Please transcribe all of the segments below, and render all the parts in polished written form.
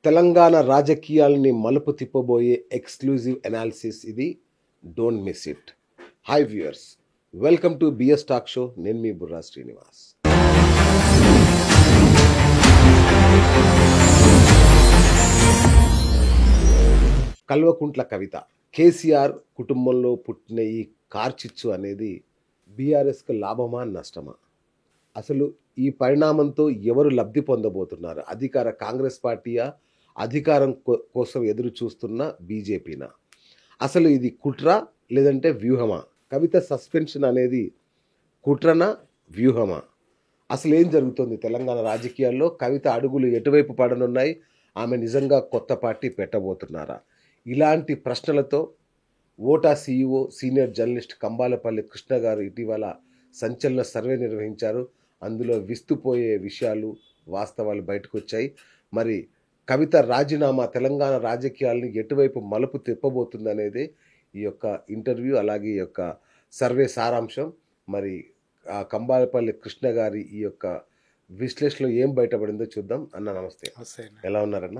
తెలంగాణ రాజకీయాల్ని మలుపు తిప్పబోయే ఎక్స్క్లూజివ్ అనాలిసిస్ ఇది. Don't miss it. Hi viewers, welcome to BS talk show. నేను మీ బుర్రా శ్రీనివాస్. కల్వకుంట్ల కవిత, కేసీఆర్ కుటుంబంలో పుట్టిన ఈ కార్చిచ్చు అనేది బీఆర్ఎస్కి లాభమా నష్టమా? అసలు ఈ పరిణామంతో ఎవరు లబ్ధి పొందబోతున్నారు? అధికార కాంగ్రెస్ పార్టీయా, అధికారం కోసం ఎదురు చూస్తున్న బీజేపీనా? అసలు ఇది కుట్ర లేదంటే వ్యూహమా? కవిత సస్పెన్షన్ అనేది కుట్రనా, వ్యూహమా? అసలు ఏం జరుగుతుంది తెలంగాణ రాజకీయాల్లో? కవిత అడుగులు ఎటువైపు పడనున్నాయి? ఆమె నిజంగా కొత్త పార్టీ పెట్టబోతున్నారా? ఇలాంటి ప్రశ్నలతో ఓటా CEO senior journalist Kambalapalli Krishna గారు ఇటీవల సంచలన సర్వే నిర్వహించారు. అందులో విస్తుపోయే విషయాలు, వాస్తవాలు బయటకు వచ్చాయి. మరి కవిత రాజీనామా తెలంగాణ రాజకీయాలను ఎటువైపు మలుపు తిప్పబోతుంది అనేది ఈ యొక్క ఇంటర్వ్యూ, అలాగే ఈ యొక్క సర్వే సారాంశం. మరి కంబాలపల్లి కృష్ణ గారి ఈ యొక్క విశ్లేషణలో ఏం బయటపడిందో చూద్దాం. అన్న నమస్తే, ఎలా ఉన్నారన్న?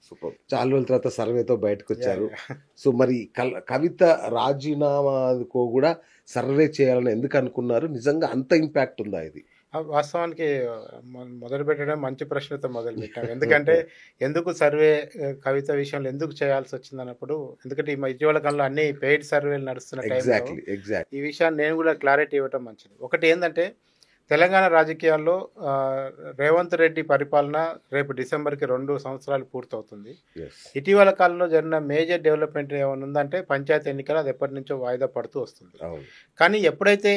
సూపర్. చాలా రోజుల తర్వాత సర్వేతో బయటకు వచ్చారు. సో మరి కవిత రాజీనామాకు కూడా సర్వే చేయాలని ఎందుకు అనుకున్నారు? నిజంగా అంత ఇంపాక్ట్ ఉందా ఇది? వాస్తవానికి మొదలు పెట్టడం మంచి ప్రశ్నతో మొదలు పెట్టాం. ఎందుకంటే ఎందుకు సర్వే కవిత విషయంలో ఎందుకు చేయాల్సి వచ్చింది అన్నప్పుడు, ఎందుకంటే ఇటీవల కాలంలో అన్ని పెయిడ్ సర్వేలు నడుస్తున్న టైంలో ఈ విషయాన్ని నేను కూడా క్లారిటీ ఇవ్వటం మంచిది. ఒకటి ఏంటంటే, తెలంగాణ రాజకీయాల్లో రేవంత్ రెడ్డి పరిపాలన రేపు డిసెంబర్కి 2 సంవత్సరాలు పూర్తవుతుంది. ఇటీవల కాలంలో జరిగిన మేజర్ డెవలప్మెంట్ ఏమైనా ఉందంటే పంచాయతీ ఎన్నికలు, అది ఎప్పటి నుంచో వాయిదా పడుతూ వస్తుంది. కానీ ఎప్పుడైతే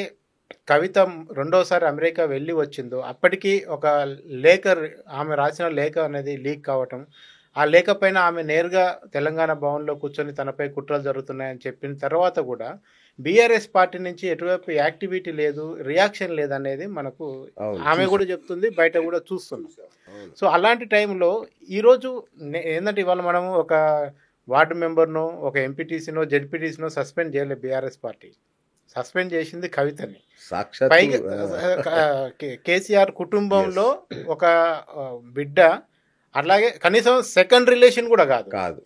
కవిత రెండోసారి అమెరికా వెళ్ళి వచ్చిందో అప్పటికి ఒక లేఖ, ఆమె రాసిన లేఖ అనేది లీక్ కావటం, ఆ లేఖ పైన ఆమె నేరుగా తెలంగాణ భవన్లో కూర్చొని తనపై కుట్రలు జరుగుతున్నాయని చెప్పిన తర్వాత కూడా బీఆర్ఎస్ పార్టీ నుంచి ఎటువైపు యాక్టివిటీ లేదు, రియాక్షన్ లేదనేది మనకు ఆమె కూడా చెప్తుంది, బయట కూడా చూస్తున్నాం. సో అలాంటి టైంలో ఈరోజు ఏంటంటే, ఇవాళ మనము ఒక వార్డు మెంబర్నో, ఒక ఎంపీటీసీనో, జెడ్పీటీసీనో సస్పెండ్ చేయలేదు. బీఆర్ఎస్ పార్టీ సస్పెండ్ చేసింది కవితని. పైగా కేసీఆర్ కుటుంబంలో ఒక బిడ్డ, అట్లాగే కనీసం సెకండ్ రిలేషన్ కూడా కాదు,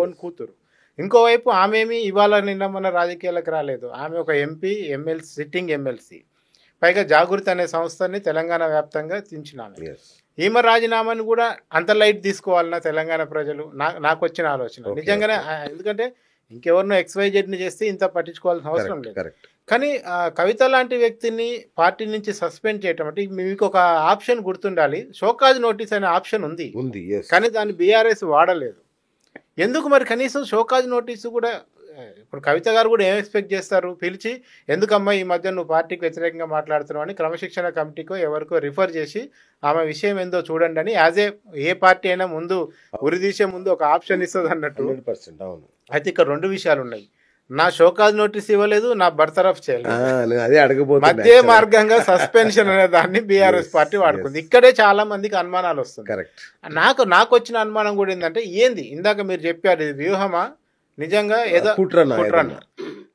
ఓన్ కూతురు. ఇంకోవైపు ఆమెమి ఇవాళ నిన్న మన రాజకీయాలకు రాలేదు. ఆమె ఒక ఎంపీ, ఎమ్మెల్సీ, సిట్టింగ్ ఎమ్మెల్సీ. పైగా జాగృతి అనే సంస్థని తెలంగాణ వ్యాప్తంగా దించినాను. ఈమె రాజీనామాని కూడా అంత లైట్ తీసుకోవాలన్నా తెలంగాణ ప్రజలు? నాకు వచ్చిన ఆలోచన నిజంగానే. ఎందుకంటే ఇంకెవరినో XYZని చేస్తే ఇంత పట్టించుకోవాల్సిన అవసరం లేదు. కానీ కవిత లాంటి వ్యక్తిని పార్టీ నుంచి సస్పెండ్ చేయటం అంటే, మీకు ఒక ఆప్షన్ గుర్తుండాలి, షోకాజ్ నోటీస్ అనే ఆప్షన్ ఉంది. కానీ దాన్ని బీఆర్ఎస్ వాడలేదు. ఎందుకు మరి? కనీసం షోకాజ్ నోటీసు కూడా, ఇప్పుడు కవిత గారు కూడా ఏం ఎక్స్పెక్ట్ చేస్తారు? పిలిచి, ఎందుకమ్మా ఈ మధ్య నువ్వు పార్టీకి వ్యతిరేకంగా మాట్లాడుతున్నావు అని క్రమశిక్షణ కమిటీకో ఎవరికో రిఫర్ చేసి ఆమె విషయం ఏందో చూడండి అని, ఏ పార్టీ అయినా ముందు ఉరిదీసే ముందు ఒక ఆప్షన్ ఇస్తుంది అన్నట్టు. అయితే ఇక్కడ 2 విషయాలు ఉన్నాయి. నా షోకాజ్ నోటీస్ ఇవ్వలేదు, నా బర్తరఫ్ చేయలేదు, మధ్య మార్గంగా సస్పెన్షన్ అనే దాన్ని బీఆర్ఎస్ పార్టీ వాడుకుంది. ఇక్కడే చాలా మందికి అనుమానాలు వస్తుంది. నాకు వచ్చిన అనుమానం కూడా ఏంటంటే, ఏంది ఇందాక మీరు చెప్పారు, ఇది వ్యూహమా, నిజంగా ఏదో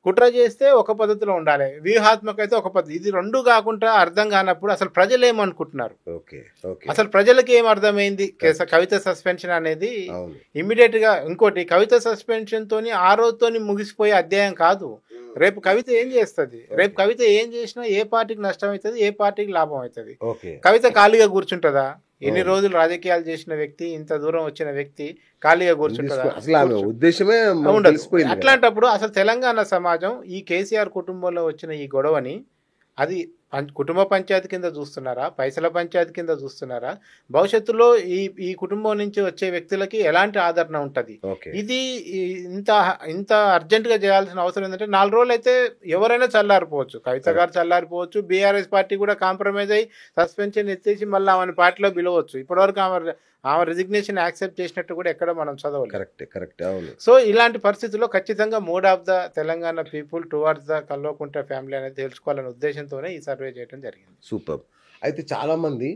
కుట్ర చేస్తే ఒక పద్ధతిలో ఉండాలి, వ్యూహాత్మక అయితే ఒక పద్ధతి. ఇది 2 కాకుండా అర్థం కానప్పుడు అసలు ప్రజలు ఏమనుకుంటున్నారు? అసలు ప్రజలకి ఏం అర్థమైంది కవిత సస్పెన్షన్ అనేది? ఇమ్మీడియట్ గా ఇంకోటి, కవిత సస్పెన్షన్ తోని ఆ రోజుతోని ముగిసిపోయే అధ్యాయం కాదు. రేపు కవిత ఏం చేస్తుంది? రేపు కవిత ఏం చేసినా ఏ పార్టీకి నష్టం అవుతుంది, ఏ పార్టీకి లాభం అవుతుంది? కవిత ఖాళీగా కూర్చుంటుందా? ఎన్ని రోజులు రాజకీయాలు చేసిన వ్యక్తి, ఇంత దూరం వచ్చిన వ్యక్తి ఖాళీగా కూర్చుంటుందా? అట్లాంటప్పుడు అసలు తెలంగాణ సమాజం ఈ కేసీఆర్ కుటుంబంలో వచ్చిన ఈ గొడవని అది కుటుంబ పంచాయతీ కింద చూస్తున్నారా, పైసల పంచాయతీ కింద చూస్తున్నారా? భవిష్యత్తులో ఈ కుటుంబం నుంచి వచ్చే వ్యక్తులకి ఎలాంటి ఆదరణ ఉంటుంది? ఇది ఇంత అర్జెంట్ గా చేయాల్సిన అవసరం ఏంటంటే, 4 రోజులు అయితే ఎవరైనా చల్లారిపోవచ్చు, కవిత గారు చల్లారిపోవచ్చు, బీఆర్ఎస్ పార్టీ కూడా కాంప్రమైజ్ అయ్యి సస్పెన్షన్ ఎత్తేసి మళ్ళీ ఆమెను పార్టీలో పిలవచ్చు. ఇప్పటివరకు ఆమె రిజిగ్నేషన్ యాక్సెప్ట్ చేసినట్టు కూడా ఎక్కడ మనం చదవలేదు. సో ఇలాంటి పరిస్థితుల్లో ఖచ్చితంగా mood of the Telangana people towards the Kalvakuntla family అనేది తెలుసుకోవాలనే ఉద్దేశంతోనే ఈ సర్వే చేయడం జరిగింది. సూపర్. అయితే చాలా మంది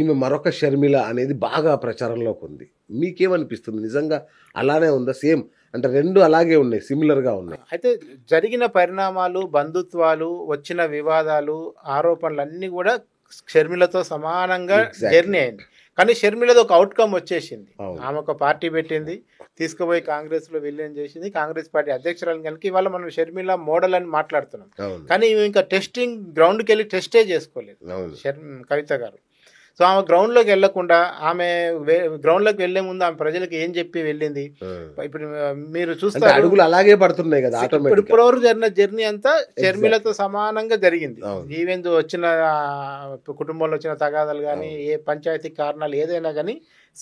ఈమె మరొక షర్మిల అనేది బాగా ప్రచారంలోకి ఉంది. మీకేమనిపిస్తుంది? నిజంగా అలానే ఉందా? సేమ్ అంటే 2 అలాగే ఉన్నాయి, సిమిలర్ గా ఉన్నాయి. అయితే జరిగిన పరిణామాలు, బంధుత్వాలు, వచ్చిన వివాదాలు, ఆరోపణలు అన్నీ కూడా షర్మిలతో సమానంగా జర్నీ అయింది. కానీ షర్మిలది ఒక అవుట్కమ్ వచ్చేసింది. అవును. ఆమె ఒక పార్టీ పెట్టింది, తీసుకుపోయి కాంగ్రెస్లో విలీనం చేసింది, కాంగ్రెస్ పార్టీ అధ్యక్షురాలు కనుక ఇవాళ మనం షర్మిల మోడల్ అని మాట్లాడుతున్నాం. అవును. కానీ ఈమె ఇంకా టెస్టింగ్ గ్రౌండ్కి వెళ్ళి టెస్టే చేసుకోలేదు అవును. కవిత గారు. సో ఆమె గ్రౌండ్లోకి వెళ్లకుండా ఆమె గ్రౌండ్లోకి వెళ్లే ముందు ఆమె ప్రజలకు ఏం చెప్పి వెళ్ళింది. ఇప్పుడు మీరు అంటే చూస్తారు అడుగులు అలాగే పడుతున్నాయి కదా ఆటోమేటిక్. ఇప్పటివరకు జరిగిన జర్నీ అంతా షర్మిలతో సమానంగా జరిగింది. అవును. ఈవెన్ వచ్చిన కుటుంబంలో వచ్చిన తగాదాలు కానీ ఏ పంచాయతీ కారణాలు ఏదైనా కానీ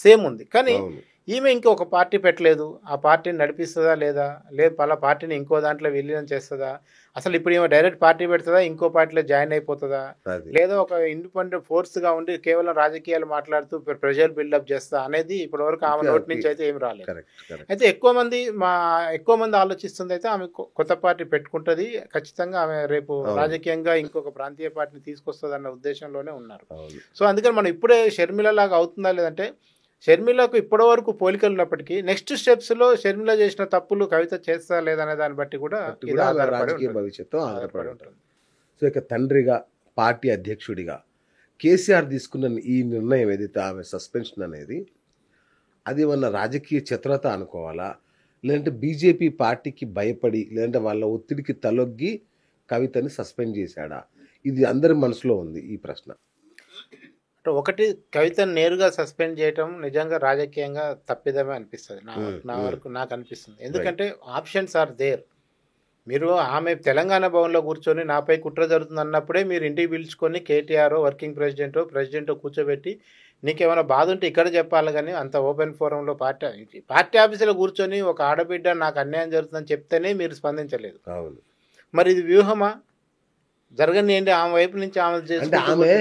సేమ్ ఉంది. కానీ అవును. ఈమె ఇంకొక పార్టీ పెట్టలేదు, ఆ పార్టీని నడిపిస్తుందా లేదా, లేదు పలా పార్టీని ఇంకో దాంట్లో విలీనం చేస్తుందా, అసలు ఇప్పుడు ఈమె డైరెక్ట్ పార్టీ పెడుతుందా, ఇంకో పార్టీలో జాయిన్ అయిపోతుందా, అది. లేదా ఒక ఇండిపెండెంట్ ఫోర్స్గా ఉండి కేవలం రాజకీయాలు మాట్లాడుతూ ప్రెషర్ బిల్డప్ చేస్తా అనేది ఇప్పటివరకు ఆమె నోటి నుంచి అయితే ఏం రాలేదు. Correct, correct. అయితే ఎక్కువ మంది ఆలోచిస్తుంది అయితే ఆమె కొత్త పార్టీ పెట్టుకుంటుంది, ఖచ్చితంగా ఆమె రేపు అవును. రాజకీయంగా ఇంకొక ప్రాంతీయ పార్టీని తీసుకొస్తుంది అన్న ఉద్దేశంలోనే ఉన్నారు. అవును. సో అందుకని మనం ఇప్పుడే షర్మిల లాగా అవుతుందా లేదంటే, షర్మిలకు ఇప్పటి వరకు పోలికలు ఉన్నప్పటికీ నెక్స్ట్ స్టెప్స్లో షర్మిల చేసిన తప్పులు కవిత చేస్తా లేదనే దాన్ని బట్టి కూడా అటు ఇది కూడా ఆధారపడి రాజకీయ ఉంటుంది. భవిష్యత్తు ఆధారపడి ఉంటుంది. ఉంటుంది. సో ఇక తండ్రిగా, పార్టీ అధ్యక్షుడిగా కేసీఆర్ తీసుకున్న ఈ నిర్ణయం ఏదైతే ఆమె సస్పెన్షన్ అనేది, అది ఏమన్నా రాజకీయ చతురత అనుకోవాలా, లేదంటే బీజేపీ పార్టీకి భయపడి, లేదంటే వాళ్ళ ఒత్తిడికి తలొగ్గి కవితని సస్పెండ్ చేశాడా? ఇది అందరి మనసులో ఉంది ఈ ప్రశ్న. అంటే ఒకటి, కవితను నేరుగా సస్పెండ్ చేయటం నిజంగా రాజకీయంగా తప్పిదమే అనిపిస్తుంది నా వరకు నాకు అనిపిస్తుంది. ఎందుకంటే ఆప్షన్స్ ఆర్ దేర్. మీరు ఆమె తెలంగాణ భవన్లో కూర్చొని నాపై కుట్ర జరుగుతుంది అన్నప్పుడే మీరు ఇంటికి పిలుచుకొని కేటీఆర్ వర్కింగ్ ప్రెసిడెంట్ కూర్చోబెట్టి నీకేమైనా బాధ ఉంటే ఇక్కడ చెప్పాలి, కానీ అంత ఓపెన్ ఫోరంలో పార్టీ ఆఫీసులో కూర్చొని ఒక ఆడబిడ్డ నాకు అన్యాయం జరుగుతుందని చెప్తేనే మీరు స్పందించలేదు. అవును. మరి ఇది వ్యూహమా? జరగని ఏంటి ఆమె వైపు నుంచి ఆమె అంటే చేసుకుంటూ ఆమె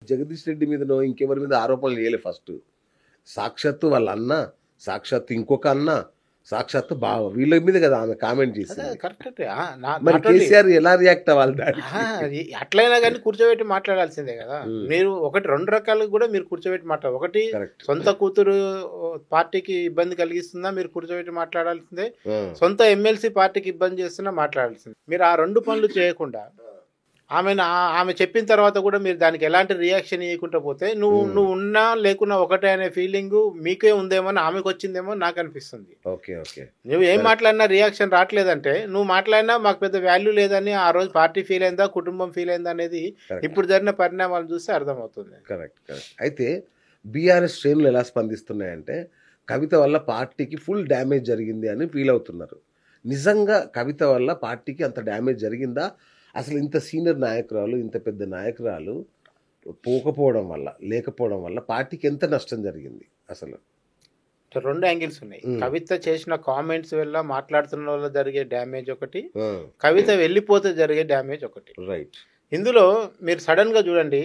జగదీష్ రెడ్డి మీదనో ఇంకెవరి మీద ఆరోపణలు చేయలే. ఫస్ట్ సాక్షాత్తు వాళ్ళ అన్న, సాక్షాత్తు ఇంకొక అన్న, సాక్షాత్తు బావ, వీళ్ళ మీద కదా ఆమె కామెంట్ చేసింది. కరెక్ట్. మరి కేసీఆర్ ఎలా రియాక్ట్ అవ్వాలి దానికి? అట్లయినా కానీ కూర్చోబెట్టి మాట్లాడాల్సిందే కదా. మీరు ఒకటి రెండు రకాలు కూడా మీరు కూర్చోబెట్టి మాట్లాడాలి. ఒకటి కరెక్ట్. సొంత కూతురు పార్టీకి ఇబ్బంది కలిగిస్తుందా, మీరు కూర్చోబెట్టి మాట్లాడాల్సిందే. సొంత ఎమ్మెల్సీ పార్టీకి ఇబ్బంది చేస్తున్నా మాట్లాడాల్సిందే. మీరు ఆ రెండు పనులు చేయకుండా ఆమె చెప్పిన తర్వాత కూడా మీరు దానికి ఎలాంటి రియాక్షన్ ఇవ్వకుండా పోతే నువ్వు ఉన్నా లేకున్నా ఒకటే అనే ఫీలింగ్ మీకే ఉందేమో, ఆమెకు వచ్చిందేమో నాకు అనిపిస్తుంది. Okay, okay. నువ్వు ఏం మాట్లాడినా రియాక్షన్ రావట్లేదంటే నువ్వు మాట్లాడినా మాకు పెద్ద వాల్యూ లేదని ఆ రోజు పార్టీ ఫీల్ అయిందా, కుటుంబం ఫీల్ అయిందా అనేది ఇప్పుడు జరిగిన పరిణామాలు చూస్తే అర్థమవుతుంది. Correct, correct. అయితే బీఆర్ఎస్ శ్రేణులు ఎలా స్పందిస్తున్నాయంటే, కవిత వల్ల పార్టీకి ఫుల్ డ్యామేజ్ జరిగింది అని ఫీల్ అవుతున్నారు. నిజంగా కవిత వల్ల పార్టీకి అంత డ్యామేజ్ జరిగిందా? అసలు ఇంత సీనియర్ నాయకురాలు, ఇంత పెద్ద నాయకురాలు లేకపోవడం వల్ల పార్టీకి ఎంత నష్టం జరిగింది అసలు? రెండు యాంగిల్స్ ఉన్నాయి. కవిత చేసిన కామెంట్స్ వల్ల, మాట్లాడుతున్న వల్ల జరిగే డ్యామేజ్ ఒకటి, కవిత వెళ్ళిపోతే జరిగే డ్యామేజ్ ఒకటి. రైట్. ఇందులో మీరు సడన్ గా చూడండి,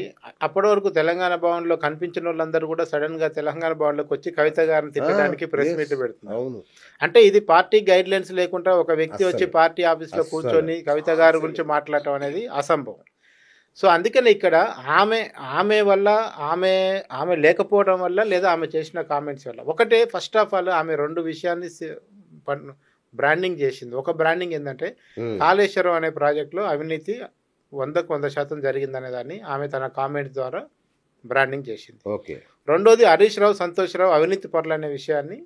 అప్పటి వరకు తెలంగాణ భవన్లో కనిపించిన వాళ్ళందరూ కూడా సడన్ గా తెలంగాణ భవన్లోకి వచ్చి కవిత గారిని తిట్టడానికి ప్రెస్ మీట్ పెడుతున్నారు. అంటే ఇది పార్టీ గైడ్ లైన్స్ లేకుండా ఒక వ్యక్తి వచ్చి పార్టీ ఆఫీస్లో కూర్చొని కవిత గారి గురించి మాట్లాడటం అనేది అసంభవం. సో అందుకని ఇక్కడ ఆమె వల్ల, ఆమె లేకపోవడం వల్ల, లేదా ఆమె చేసిన కామెంట్స్ వల్ల, ఒకటే ఫస్ట్ ఆఫ్ ఆల్ ఆమె రెండు విషయాన్ని బ్రాండింగ్ చేసింది. ఒక బ్రాండింగ్ ఏంటంటే కాళేశ్వరం అనే ప్రాజెక్టులో అవినీతి 100% జరిగిందనే దాన్ని ఆమె తన కామెంట్స్ ద్వారా బ్రాండింగ్ చేసింది. ఓకే. రెండోది హరీష్ రావు, సంతోష్ రావు అవినీతి పరులు అనే విషయాన్ని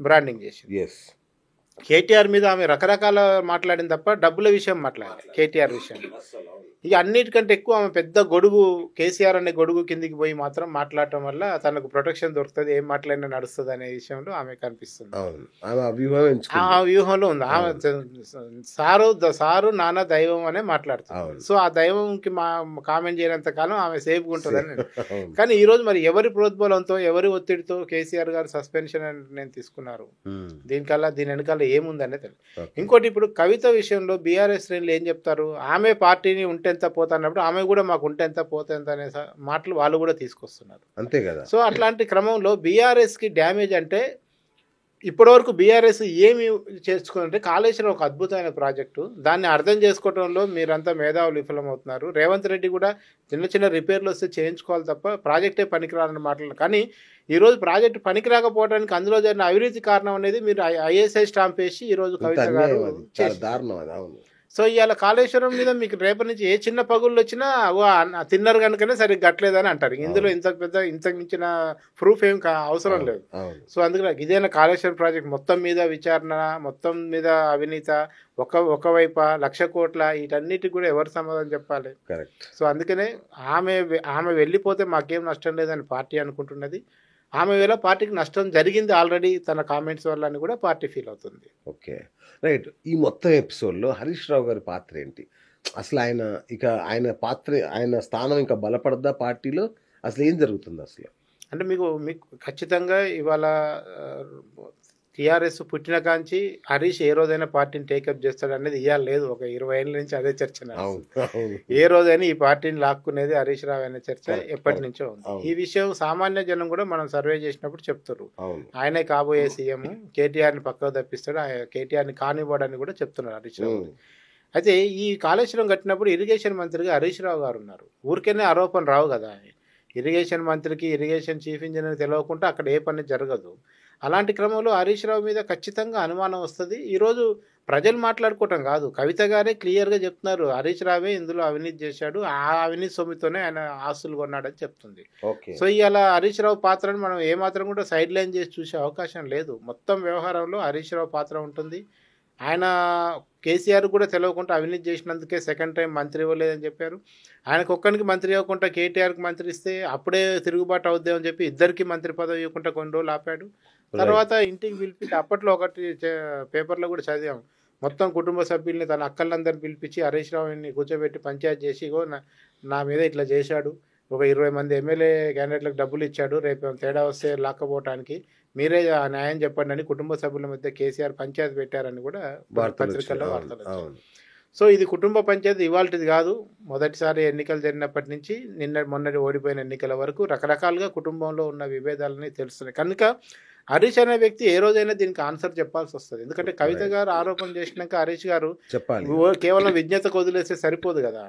బ్రాండింగ్ చేసింది. కేటీఆర్ మీద ఆమె రకరకాల మాట్లాడింది తప్ప డబ్బుల విషయం మాట్లాడాలి కేటీఆర్ విషయం. ఇక అన్నిటికంటే ఎక్కువ ఆమె పెద్ద గొడుగు, కేసీఆర్ అనే గొడుగు కిందికి పోయి మాత్రం మాట్లాడటం వల్ల తనకు ప్రొటెక్షన్ దొరుకుతుంది, ఏం మాట్లాడినా నడుస్తుంది అనే విషయంలో ఆమె కనిపిస్తుంది. ఆ వ్యూహంలో ఉంది. ఆమె సారు నాన్న దైవం అనే మాట్లాడుతుంది. సో ఆ దైవంకి కామెంట్ చేయనంత కాలం ఆమె సేఫ్గా ఉంటుందని. కానీ ఈ రోజు మరి ఎవరి ప్రోద్బలంతో, ఎవరి ఒత్తిడితో కేసీఆర్ గారు సస్పెన్షన్ నేను తీసుకున్నారు, దీని వెనకాల ఏముందనే తెలియదు. ఇంకోటి, ఇప్పుడు కవిత విషయంలో బీఆర్ఎస్ శ్రేణులు ఏం చెప్తారు, ఆమె పార్టీని ఉంటెంత పోతున్నప్పుడు ఆమె కూడా మాకు ఉంటెంత పోతెంత అనే మాటలు వాళ్ళు కూడా తీసుకొస్తున్నారు. అంతే కదా. సో అట్లాంటి క్రమంలో బీఆర్ఎస్కి డ్యామేజ్ అంటే, ఇప్పటివరకు బీఆర్ఎస్ ఏమి చేసుకుంటే కాళేశ్వరం ఒక అద్భుతమైన ప్రాజెక్టు, దాన్ని అర్థం చేసుకోవడంలో మీరంతా మేధావులు విఫలమవుతున్నారు. రేవంత్ రెడ్డి కూడా చిన్న రిపేర్లు వస్తే చేయించుకోవాలి తప్ప ప్రాజెక్టే పనికిరాలని మాట్లాడారు. కానీ ఈరోజు ప్రాజెక్టు పనికి రాకపోవడానికి అందులో జరిగిన అవినీతి కారణం అనేది మీరు ఐఎస్ఐ స్టాంప్ వేసి ఈరోజు కవిత గారు సో ఇవాళ కాళేశ్వరం మీద మీకు రేపటి నుంచి ఏ చిన్న పగుళ్ళు వచ్చినా తిన్నారు కనుకనే సరిగ్గా గట్లేదని అంటారు. ఇందులో ఇంత మించిన ప్రూఫ్ ఏం అవసరం లేదు. సో అందుకని ఇదేనా కాళేశ్వరం ప్రాజెక్ట్ మొత్తం మీద విచారణ, మొత్తం మీద అవినీత, ఒకవైపు 1,00,000 కోట్ల, వీటన్నిటికి కూడా ఎవరు సమాధానం చెప్పాలి? సో అందుకనే ఆమె వెళ్ళిపోతే మాకేం నష్టం లేదని పార్టీ అనుకుంటున్నది. ఆమె వేళ పార్టీకి నష్టం జరిగింది ఆల్రెడీ తన కామెంట్స్ వల్ల అని కూడా పార్టీ ఫీల్ అవుతుంది. Okay, right. ఈ మొత్తం ఎపిసోడ్లో హరీష్ రావు గారి పాత్ర ఏంటి? అసలు ఆయన పాత్ర, ఆయన స్థానం ఇంకా బలపడద్దా పార్టీలో? అసలు ఏం జరుగుతుంది అసలు? అంటే మీకు ఖచ్చితంగా ఇవాళ టీఆర్ఎస్ పుట్టిన కాంచి హరీష్ ఏ రోజైనా పార్టీని టేకప్ చేస్తాడు అనేది ఇవాళ లేదు. ఒక 20 ఏళ్ళ నుంచి అదే చర్చ. ఏ రోజైనా ఈ పార్టీని లాక్కునేది హరీష్ రావు అనే చర్చ ఎప్పటి నుంచో ఉంది. ఈ విషయం సామాన్య జనం కూడా మనం సర్వే చేసినప్పుడు చెప్తారు. ఆయనే కాబోయే సీఎం, కేటీఆర్ని పక్కకు తప్పిస్తాడు, కేటీఆర్ని కానివ్వడని కూడా చెప్తున్నారు హరీష్ రావు. అయితే ఈ కాళేశ్వరం కట్టినప్పుడు ఇరిగేషన్ మంత్రిగా హరీష్ రావు గారు ఉన్నారు. ఊరికేనే ఆరోపణ రావు కదా. ఇరిగేషన్ మంత్రికి ఇరిగేషన్ చీఫ్ ఇంజనీర్ తెలియకుండా అక్కడ ఏ పని జరగదు. అలాంటి క్రమంలో హరీష్ రావు మీద ఖచ్చితంగా అనుమానం వస్తుంది. ఈరోజు ప్రజలు మాట్లాడుకోవటం కాదు, కవిత గారే క్లియర్గా చెప్తున్నారు హరీష్ రావే ఇందులో అవినీతి చేశాడు, ఆ అవినీతి సొమ్ముతోనే ఆయన ఆస్తులు కొన్నాడని చెప్తుంది. సో ఇవాళ హరీష్ రావు పాత్రను మనం ఏమాత్రం కూడా సైడ్ లైన్ చేసి చూసే అవకాశం లేదు. మొత్తం వ్యవహారంలో హరీష్ రావు పాత్ర ఉంటుంది. ఆయన కేసీఆర్ కూడా తెలియకుండా అవినీతి చేసినందుకే సెకండ్ టైం మంత్రి ఇవ్వలేదని చెప్పారు. ఆయనకు ఒక్కరికి మంత్రి ఇవ్వకుండా కేటీఆర్కి మంత్రి ఇస్తే అప్పుడే తిరుగుబాటు అవుద్దామని చెప్పి ఇద్దరికి మంత్రి పదవి ఇవ్వకుండా కొన్ని రోజులు ఆపాడు. తర్వాత ఇంటికి పిలిపించి, అప్పట్లో ఒకటి పేపర్లో కూడా చదివాం, మొత్తం కుటుంబ సభ్యుల్ని తన అక్కలందరిని పిలిపించి హరీష్ రావుని కూర్చోబెట్టి పంచాయతీ చేసి, ఇగో నా మీద ఇట్లా చేశాడు, ఒక 20 మంది ఎమ్మెల్యే క్యాండిడేట్లకు డబ్బులు ఇచ్చాడు, రేపు తేడా వస్తే లాక్కపోవటానికి మీరే న్యాయం చెప్పండి అని కుటుంబ సభ్యుల మధ్య కేసీఆర్ పంచాయతీ పెట్టారని కూడా పత్రికల్లో వార్తలు వచ్చాయి. సో ఇది కుటుంబ పంచాయతీ ఇవాళది కాదు. మొదటిసారి ఎన్నికలు జరిగినప్పటి నుంచి మొన్నటి ఓడిపోయిన ఎన్నికల వరకు రకరకాలుగా కుటుంబంలో ఉన్న విభేదాలని తెలుస్తున్నాయి. కనుక హరీష్ అనే వ్యక్తి ఏ రోజైనా దీనికి ఆన్సర్ చెప్పాల్సి వస్తుంది. ఎందుకంటే కవిత గారు ఆరోపణ చేసినాక హరీష్ గారు కేవలం విజ్ఞతకు వదిలేస్తే సరిపోదు కదా.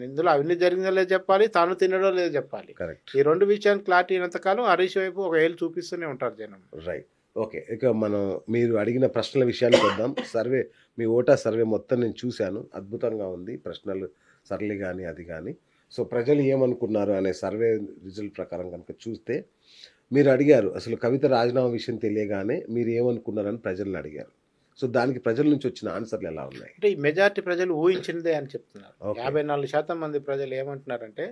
ఇందులో అవినీతి జరిగిందో లేదో చెప్పాలి, తాను తినడో లేదో చెప్పాలి. ఈ రెండు విషయాలు క్లారిటీ అయినంతకాలం హరీష్ వైపు ఒక ఏళ్ళు చూపిస్తూనే ఉంటారు జనం. రైట్. ఓకే, ఇక మనం మీరు అడిగిన ప్రశ్నల విషయానికి వద్దాం. సర్వే, మీ ఓటా సర్వే మొత్తం నేను చూశాను, అద్భుతంగా ఉంది. ప్రశ్నలు సరళి కానీ అది కానీ. సో ప్రజలు ఏమనుకున్నారు అనే సర్వే రిజల్ట్ ప్రకారం కనుక చూస్తే, మీరు అడిగారు అసలు కవిత రాజీనామా విషయం తెలియగానే మీరు ఏమనుకున్నారని ప్రజలను అడిగారు. సో దానికి ప్రజల నుంచి వచ్చిన ఆన్సర్లు ఎలా ఉన్నాయి? అంటే ఈ మెజారిటీ ప్రజలు ఊహించిందే అని చెప్తున్నారు. 54% మంది ప్రజలు ఏమంటున్నారంటే,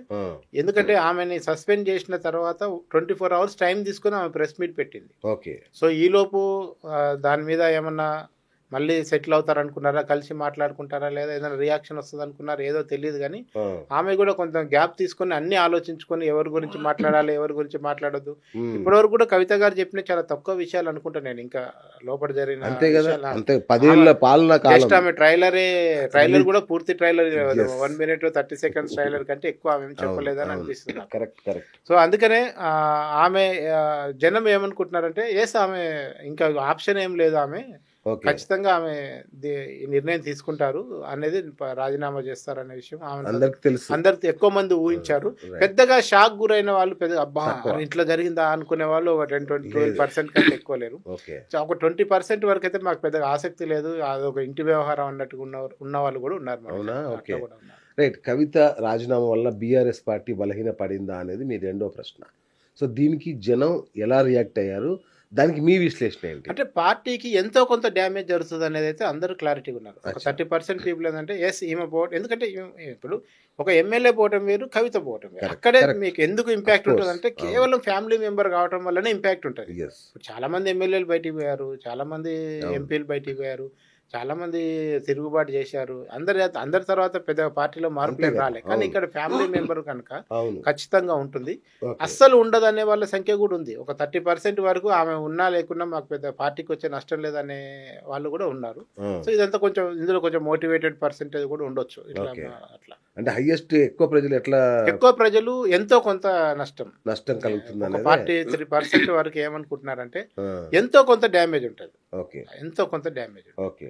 ఎందుకంటే ఆమెని సస్పెండ్ చేసిన తర్వాత 24 hours టైం తీసుకుని ఆమె ప్రెస్ మీట్ పెట్టింది. ఓకే. సో ఈలోపు దాని మీద ఏమన్నా మళ్ళీ సెటిల్ అవుతారు అనుకున్నారా, కలిసి మాట్లాడుకుంటారా, లేదా ఏదైనా రియాక్షన్ వస్తుంది అనుకున్నారా, ఏదో తెలియదు. కానీ ఆమె కూడా కొంత గ్యాప్ తీసుకొని అన్ని ఆలోచించుకొని ఎవరి గురించి మాట్లాడాలి, ఎవరి గురించి మాట్లాడద్దు. ఇప్పటివరకు కూడా కవిత గారు చెప్పిన చాలా తక్కువ విషయాలు అనుకుంటా నేను. ఇంకా లోపల జరిగిన జస్ట్ ఆమె ట్రైలర్ కూడా పూర్తి ట్రైలర్ 1 minute 30 seconds ట్రైలర్ కంటే ఎక్కువ ఆమె చెప్పలేదని అనిపిస్తుంది. సో అందుకనే ఆమె జనం ఏమనుకుంటున్నారంటే, ఆమె ఇంకా ఆప్షన్ ఏం లేదు, ఆమె ఖచ్చితంగా ఆమె నిర్ణయం తీసుకుంటారు అనేది, రాజీనామా చేస్తారనే విషయం అందరికి ఎక్కువ మంది ఊహించారు. పెద్దగా షాక్ గురైన వాళ్ళు పెద్దగా అబ్బా ఇట్లా జరిగిందా అనుకునే వాళ్ళు 10-12% కంటే ఎక్కువ లేరు. ఒక 20% వరకు అయితే మాకు పెద్దగా ఆసక్తి లేదు, అదొక ఇంటి వ్యవహారం అన్నట్టుగా ఉన్న వాళ్ళు కూడా ఉన్నారు. రైట్. కవిత రాజీనామా వల్ల బీఆర్ఎస్ పార్టీ బలహీన పడిందా అనేది మీ రెండో ప్రశ్న. సో దీనికి జనం ఎలా రియాక్ట్ అయ్యారు, దానికి మీ విశ్లేషణ ఏంటి? అంటే పార్టీకి ఎంతో కొంత డ్యామేజ్ జరుగుతుంది అనేది అయితే అందరూ క్లారిటీగా ఉన్నారు. ఒక 30% పీపుల్ ఏంటంటే ఈమె పోవటం, ఎందుకంటే ఇప్పుడు ఒక ఎమ్మెల్యే పోవటం వేరు, కవిత పోవటం వేరు. అక్కడే మీకు ఎందుకు ఇంపాక్ట్ ఉంటుంది అంటే, కేవలం ఫ్యామిలీ మెంబర్ కావటం వల్లనే ఇంపాక్ట్ ఉంటుంది. చాలా మంది ఎమ్మెల్యేలు బయటికి పోయారు, చాలా మంది ఎంపీలు బయటికి పోయారు, చాలా మంది తిరుగుబాటు చేశారు. అందరి తర్వాత పెద్ద పార్టీలో మార్పులు రాలే. కానీ ఇక్కడ ఫ్యామిలీ మెంబర్ కనుక ఖచ్చితంగా ఉంటుంది. అస్సలు ఉండదు అనే వాళ్ళ సంఖ్య కూడా ఉంది. ఒక 30% వరకు ఆమె ఉన్నా లేకున్నా మాకు పెద్ద పార్టీకి వచ్చే నష్టం లేదనే వాళ్ళు కూడా ఉన్నారు. సో ఇదంతా కొంచెం ఇందులో కొంచెం మోటివేటెడ్ పర్సెంటేజ్ కూడా ఉండొచ్చు. అట్లా అంటే హైయెస్ట్ ఎక్కువ ప్రజలు ఎంతో కొంత నష్టం కలుగుతుంది. 43% వరకు ఏమనుకుంటున్నారంటే ఎంతో కొంత డ్యామేజ్ ఉంటుంది. ఎంతో కొంత డ్యామేజ్. ఓకే.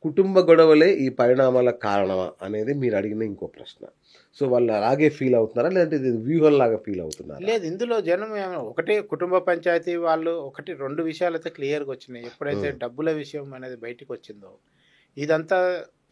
కుటుంబ గొడవలే ఈ పరిణామాల కారణమా అనేది మీరు అడిగిన ఇంకో ప్రశ్న. సో వాళ్ళు అలాగే ఫీల్ అవుతున్నారా, లేదంటే ఇది వ్యూహం లాగా ఫీల్ అవుతున్నారా? లేదు, ఇందులో జనం ఒకటే కుటుంబ పంచాయతీ వాళ్ళు 2 విషయాలు అయితే క్లియర్గా వచ్చినాయి. ఎప్పుడైతే డబ్బుల విషయం అనేది బయటకు వచ్చిందో, ఇదంతా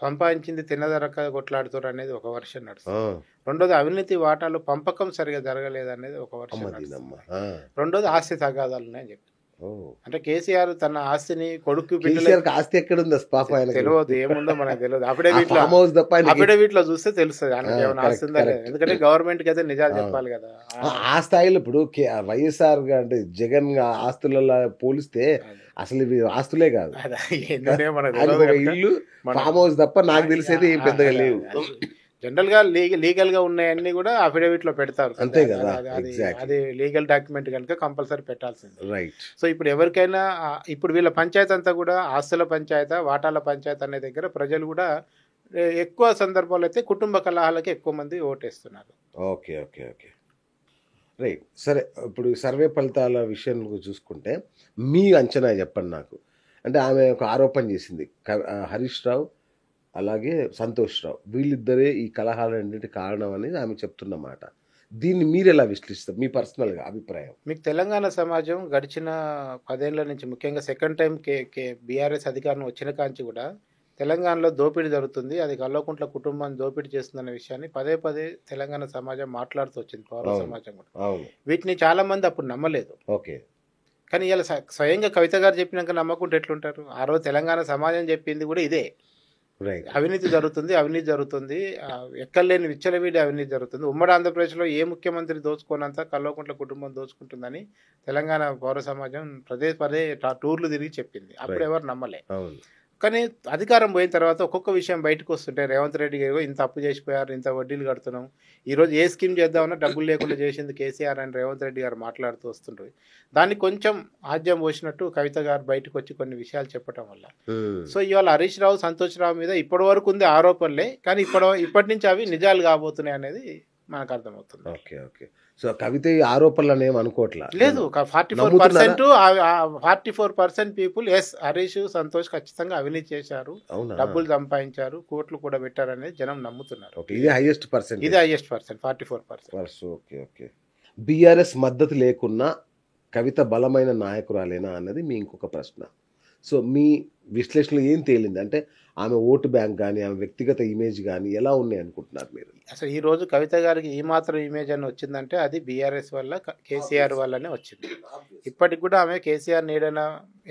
సంపాదించింది తిన్నదరక కొట్లాడుతారు అనేది ఒక వర్షన్ ఆ, నడుస్తుంది. రెండోది అవినీతి వాటాలు పంపకం సరిగా జరగలేదు అనేది ఒక వర్షన్ అమ్మ నడుస్తుంది. దీనమ్మ. ఆ, రెండోది ఆస్తి తగాదాలు ఉన్నాయని చెప్పి, ఓ. అంటే కేసీఆర్ తన ఆస్తిని కొడుకు బిడ్డలకి కేసీఆర్ కి ఆస్తి ఎక్కడుంది పాప ఆయనకు? తెలియదు, ఏముందో మనకు తెలియదు. ఆ అఫిడవిట్ ఫామ్ హౌస్ తప్ప ఆయనకి అఫిడవిట్ లో చూస్తే తెలుస్తుంది ఆయనకి ఆ, ఏమైనా ఆస్తి correct, ఉందా లేదా. correct. ఎందుకంటే గవర్నమెంట్ కి అయితే నిజాలు ఆ. చెప్పాలి కదా. ఆ స్థాయిలో ఇప్పుడు వైఎస్ఆర్ అంటే జగన్ ఆస్తులలో పోలిస్తే అసలు ఇవి ఆస్తులే కాదు. అదే ఏంటంటే మనకు ఆయనకు తెలియదు ఒక కనుక ఇల్లు మనం- ఫామ్ హౌస్ తప్ప నాకు తెలిసేది ఏం పెద్దగా లేవు. జనరల్ గా లీగల్ గా ఉన్నాయన్నీ కూడా అఫిడవిట్ లో పెడతారు. అంతే కదా, అది exactly. లీగల్ డాక్యుమెంట్ కనుక కంపల్సరీ పెట్టాల్సింది. రైట్. సో ఇప్పుడు ఎవరికైనా ఇప్పుడు వీళ్ళ పంచాయతీ అంతా కూడా ఆస్తుల పంచాయత, వాటాల పంచాయతీ అనే దగ్గర ప్రజలు కూడా ఎక్కువ సందర్భాలు అయితే కుటుంబ కలహాలకి ఎక్కువ మంది ఓటేస్తున్నారు. Okay okay okay right. సరే, ఇప్పుడు సర్వే ఫలితాల విషయం చూసుకుంటే మీ అంచనా చెప్పండి నాకు. అంటే ఆమె ఒక ఆరోపణ చేసింది, హరీష్ రావు అలాగే సంతోష్ రావు వీళ్ళిద్దరే ఈ కలహాలన్నింటి కారణం అనేది ఆమె చెప్తున్నమాట. దీన్ని మీరు ఎలా విశ్లేషిస్తారు, మీ పర్సనల్గా అభిప్రాయం? మీకు తెలంగాణ సమాజం గడిచిన 10 ఏళ్ల నుంచి, ముఖ్యంగా సెకండ్ టైం బీఆర్ఎస్ అధికారం వచ్చిన కాంచి కూడా తెలంగాణలో దోపిడీ జరుగుతుంది, అది కల్వకుంట్ల కుటుంబాన్ని దోపిడీ చేస్తుందనే విషయాన్ని పదే పదే తెలంగాణ సమాజం మాట్లాడుతూ వచ్చింది, పౌర అవును. సమాజం కూడా. అవును. వీటిని చాలా మంది అప్పుడు నమ్మలేదు. ఓకే. కానీ ఇలా స్వయంగా కవిత గారు చెప్పినాక నమ్మకుంటే ఎట్లుంటారు? ఆ రోజు తెలంగాణ సమాజం చెప్పింది కూడా ఇదే, రైట్. అవినీతి జరుగుతుంది, ఎక్కలేని విచ్చలవిడి అవినీతి జరుగుతుంది. ఉమ్మడి ఆంధ్రప్రదేశ్లో ఏ ముఖ్యమంత్రి దోచుకోనంత కల్వకుంట్ల కుటుంబం దోచుకుంటుందని తెలంగాణ పౌర సమాజం పదే టూర్లు తిరిగి చెప్పింది. అప్పుడు ఎవరు నమ్మలే. అవును. కానీ అధికారం పోయిన తర్వాత ఒక్కొక్క విషయం బయటకు వస్తుంటే, రేవంత్ రెడ్డి గారు ఇంత అప్పు చేసిపోయారు, ఇంత వడ్డీలు కడుతున్నాం, ఈరోజు ఏ స్కీమ్ చేద్దామన్నా డబ్బులు లేకుండా చేసింది కేసీఆర్ అని రేవంత్ రెడ్డి గారు మాట్లాడుతూ వస్తుంటారు. దాన్ని కొంచెం ఆద్యం పోసినట్టు కవిత గారు బయటకు వచ్చి కొన్ని విషయాలు చెప్పడం వల్ల, సో ఇవాళ హరీష్ రావు, సంతోష్ రావు మీద ఇప్పటి వరకు ఉంది ఆరోపణలే, కానీ ఇప్పటి నుంచి అవి నిజాలు కాబోతున్నాయి అనేది మనకు అర్థమవుతుంది. Okay okay. సో కవిత ఈ ఆరోపణలు ఏమి అనుకోవట్లా లేదు. 44% పీపుల్ ఎస్ హరీష్, సంతోష్ ఖచ్చితంగా అవినీతి చేశారు, అవునా? డబ్బులు సంపాదించారు, కోట్లు కూడా పెట్టారు అనేది జనం నమ్ముతున్నారు. ఓకే, ఇది హైయెస్ట్ పర్సెంట్. ఇది highest percent 44%. Okay okay. BRS మద్దతు లేకున్నా కవిత బలమైన నాయకురాలేనా అన్నది మీ ఇంకొక ప్రశ్న. సో మీ విశ్లేషణలో ఏం తేలింది అంటే ఆమె ఓటు బ్యాంక్ కానీ ఆమె వ్యక్తిగత ఇమేజ్ కానీ ఎలా ఉన్నాయి అనుకుంటున్నారు మీరు? అసలు ఈ రోజు కవిత గారికి ఈ మాత్రం ఇమేజ్ అని వచ్చిందంటే అది బీఆర్ఎస్ వల్ల, కేసీఆర్ వల్లనే వచ్చింది. ఇప్పటికి కూడా ఆమె కేసీఆర్ నీడన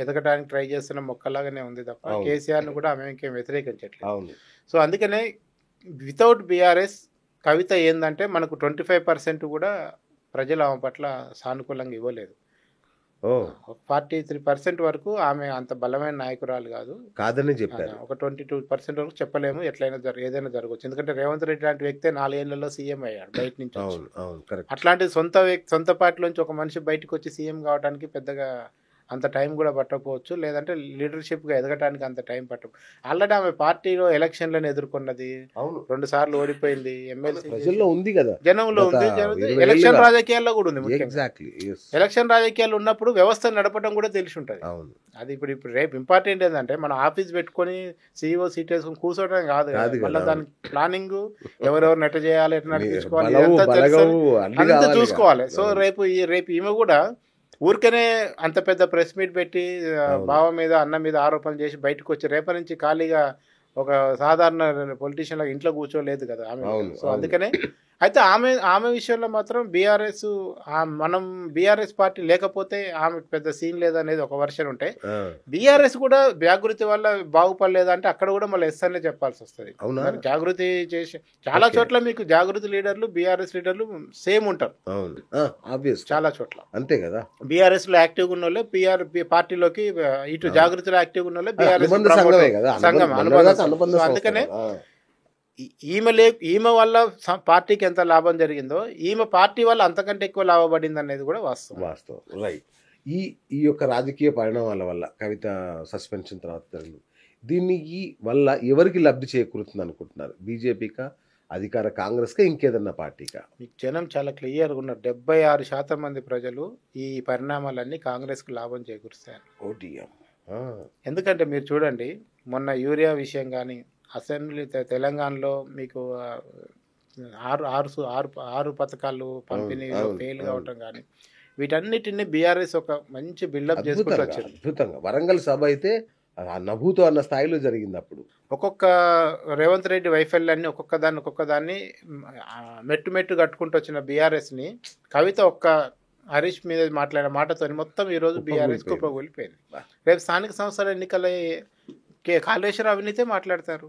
ఎదగడానికి ట్రై చేస్తున్న మొక్కలాగానే ఉంది తప్ప అవును. కేసీఆర్ను కూడా ఆమె ఇంకేం వ్యతిరేకించట్లేదు. అవును. సో అందుకనే వితౌట్ బీఆర్ఎస్ కవిత ఏంటంటే మనకు 25% కూడా ప్రజలు ఆమె పట్ల సానుకూలంగా ఇవ్వలేదు. ఓ 43% వరకు ఆమె అంత బలమైన నాయకురాలు కాదని చెప్పారు. ఒక 22% వరకు చెప్పలేము, ఎట్లయినా ఏదైనా జరగవచ్చు. ఎందుకంటే రేవంత్ రెడ్డి లాంటి వ్యక్తే 4 ఏళ్లలో సీఎం అయ్యాడు బయట నుంచి వచ్చి. అవును అవును కరెక్ట్. అట్లాంటి సొంత పార్టీలోంచి ఒక మనిషి బయటకు వచ్చి సీఎం కావడానికి పెద్దగా అంత టైం కూడా పట్టకపోవచ్చు, లేదంటే లీడర్షిప్గా ఎదగడానికి అంత టైం పట్టదు. ఆల్రెడీ ఆమె పార్టీలో ఎలక్షన్లను ఎదుర్కొన్నది, అవును 2 సార్లు ఓడిపోయింది, ఎమ్మెల్సీ ప్రజల్లో ఉంది కదా, జనంలో ఉంది, 20 ఎలక్షన్ ఏళ్ళుగా. రాజకీయాల్లో కూడా ఉంది. ముఖ్యంగా ఎగ్జాక్ట్లీ. ఎలక్షన్ రాజకీయాలు ఉన్నప్పుడు వ్యవస్థ నడపడం కూడా తెలిసి ఉంటుంది. అవును. అది ఇప్పుడు రేపు ఇంపార్టెంట్ ఏంటంటే మన ఆఫీస్ పెట్టుకొని సీఈఓ సీట్ వేసుకొని కూర్చోవడం కాదు కాదు మళ్ళీ కదా. దాని ప్లానింగ్ ఎవరెవరు నెట్ చేయాలి, ఎట్లా నడిపించుకోవాలి, బలము, ఇదంతా బలగము తెలుసు. అన్ని అంతా కావాలి చూసుకోవాలి. కదా. సో రేపు ఈమె కూడా ఊరికనే అంత పెద్ద ప్రెస్ మీట్ పెట్టి అవును. బావ మీద అన్న మీద ఆరోపణలు చేసి బయటకు వచ్చి రేపటి నుంచి ఖాళీగా ఒక సాధారణ పొలిటీషియన్ లాగా ఇంట్లో కూర్చోలేదు కదా ఆమె. అవును, సో అవును. అందుకనే అయితే ఆమె విషయంలో మాత్రం బీఆర్ఎస్, మనం బీఆర్ఎస్ పార్టీ లేకపోతే ఆమెకు పెద్ద సీన్ లేదనేది ఒక వర్షన్ ఉంటే, ఆ, బీఆర్ఎస్ కూడా జాగృతి వల్ల బాగుపడలేదా అంటే అక్కడ కూడా మళ్ళీ ఎస్ అనే చెప్పాల్సి వస్తుంది. అవునా? మరి జాగృతి చేసి చాలా Okay. చోట్ల మీకు జాగృతి లీడర్లు బీఆర్ఎస్ లీడర్లు సేమ్ ఉంటారు అవును ఆబ్వియస్ చాలా చోట్ల. అంతే కదా. బీఆర్ఎస్ లో యాక్టివ్ ఉన్న వాళ్ళే పార్టీలోకి ఇటు జాగృతిలో యాక్టివ్ ఉన్న వాళ్ళే బీఆర్ఎస్ అనుబంధ సంఘమే కదా, సంఘం, అనుబంధ అనుబంధ సంఘం, అనుబంధ సో సంస్థ అందుకనే కదా. ఈమె వల్ల పార్టీకి ఎంత లాభం జరిగిందో ఈమె పార్టీ వల్ల అంతకంటే ఎక్కువ లాభపడింది అనేది కూడా వాస్తవం. వాస్తవం. రైట్. ఈ యొక్క రాజకీయ పరిణామాల వల్ల కవిత సస్పెన్షన్ తర్వాత జరిగింది, దీన్ని ఈ వల్ల ఎవరికి లబ్ధి చేకూరుతుంది అనుకుంటున్నారు? బీజేపీకా, అధికార కాంగ్రెస్కా, ఇంకేదన్నా పార్టీకా? మీకు జనం చాలా క్లియర్గా ఉన్నారు. 76% మంది ప్రజలు ఈ పరిణామాలన్నీ కాంగ్రెస్కు లాభం చేకూరుస్తాయి. ఓటీఎం. ఎందుకంటే మీరు చూడండి, మొన్న యూరియా విషయం కానీ, అసెంబ్లీ తెలంగాణలో మీకు ఆరు పథకాలు పంపిణీలో ఫెయిల్ కావటం కానీ, వీటన్నిటిని బీఆర్ఎస్ ఒక మంచి బిల్డప్ చేసుకుంటూ వచ్చింది. అద్భుతంగా. వరంగల్ సభ అయితే ఆ నభూతో అన్న స్థాయిలో జరిగింది అప్పుడు. ఒక్కొక్క రేవంత్ రెడ్డి వైఫల్యాన్ని ఒక్కొక్క దాన్ని మెట్టు మెట్టు కట్టుకుంటూ వచ్చిన బీఆర్ఎస్ని కవిత ఒక్క హరీష్ మీద మాట్లాడిన మాటతో మొత్తం ఈరోజు బీఆర్ఎస్ కుప్పకూలిపోయింది. రేపు స్థానిక సంస్థల ఎన్నికల కాళేశ్వర అవినీతే మాట్లాడతారు.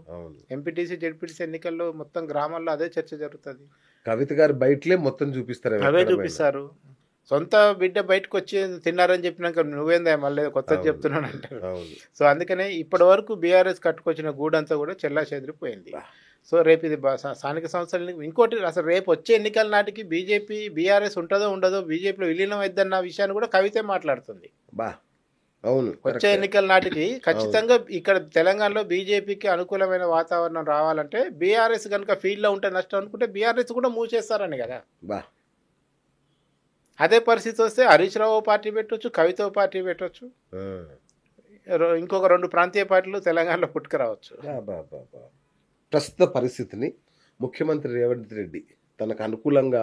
ఎంపీటీసీ జెడ్పీటీసీ ఎన్నికల్లో మొత్తం గ్రామాల్లో అదే చర్చ జరుగుతుంది. కవిత గారు బయటలే మొత్తం చూపిస్తారు, అవే చూపిస్తారు. సొంత బిడ్డ బయటకు వచ్చి తిన్నారని చెప్పినాక నువ్వేందా మళ్ళీ కొత్త చెప్తున్నాను అంటారు. సో అందుకనే ఇప్పటి వరకు బీఆర్ఎస్ కట్టుకొచ్చిన గూడంతా కూడా చెల్లా చెదిరిపోయింది. సో రేపు ఇది స్థానిక సంస్థలు ఇంకోటి అసలు రేపు వచ్చే ఎన్నికల నాటికి బీజేపీ బీఆర్ఎస్ ఉంటుందో ఉండదో, బీజేపీలో విలీనం అయిద్దన్న విషయాన్ని కూడా కవితే మాట్లాడుతుంది. అవును, వచ్చే ఎన్నికల నాటికి ఖచ్చితంగా ఇక్కడ తెలంగాణలో బీజేపీకి అనుకూలమైన వాతావరణం రావాలంటే బీఆర్ఎస్ కనుక ఫీల్డ్లో ఉంటే నష్టం అనుకుంటే బీఆర్ఎస్ కూడా మూవ్ చేస్తారని కదా. అదే పరిస్థితి వస్తే హరీష్ రావు పార్టీ పెట్టవచ్చు, కవిత పార్టీ పెట్టవచ్చు, ఇంకొక 2 ప్రాంతీయ పార్టీలు తెలంగాణలో పుట్టుకురావచ్చు. ప్రస్తుత పరిస్థితిని ముఖ్యమంత్రి రేవంత్ రెడ్డి తనకు అనుకూలంగా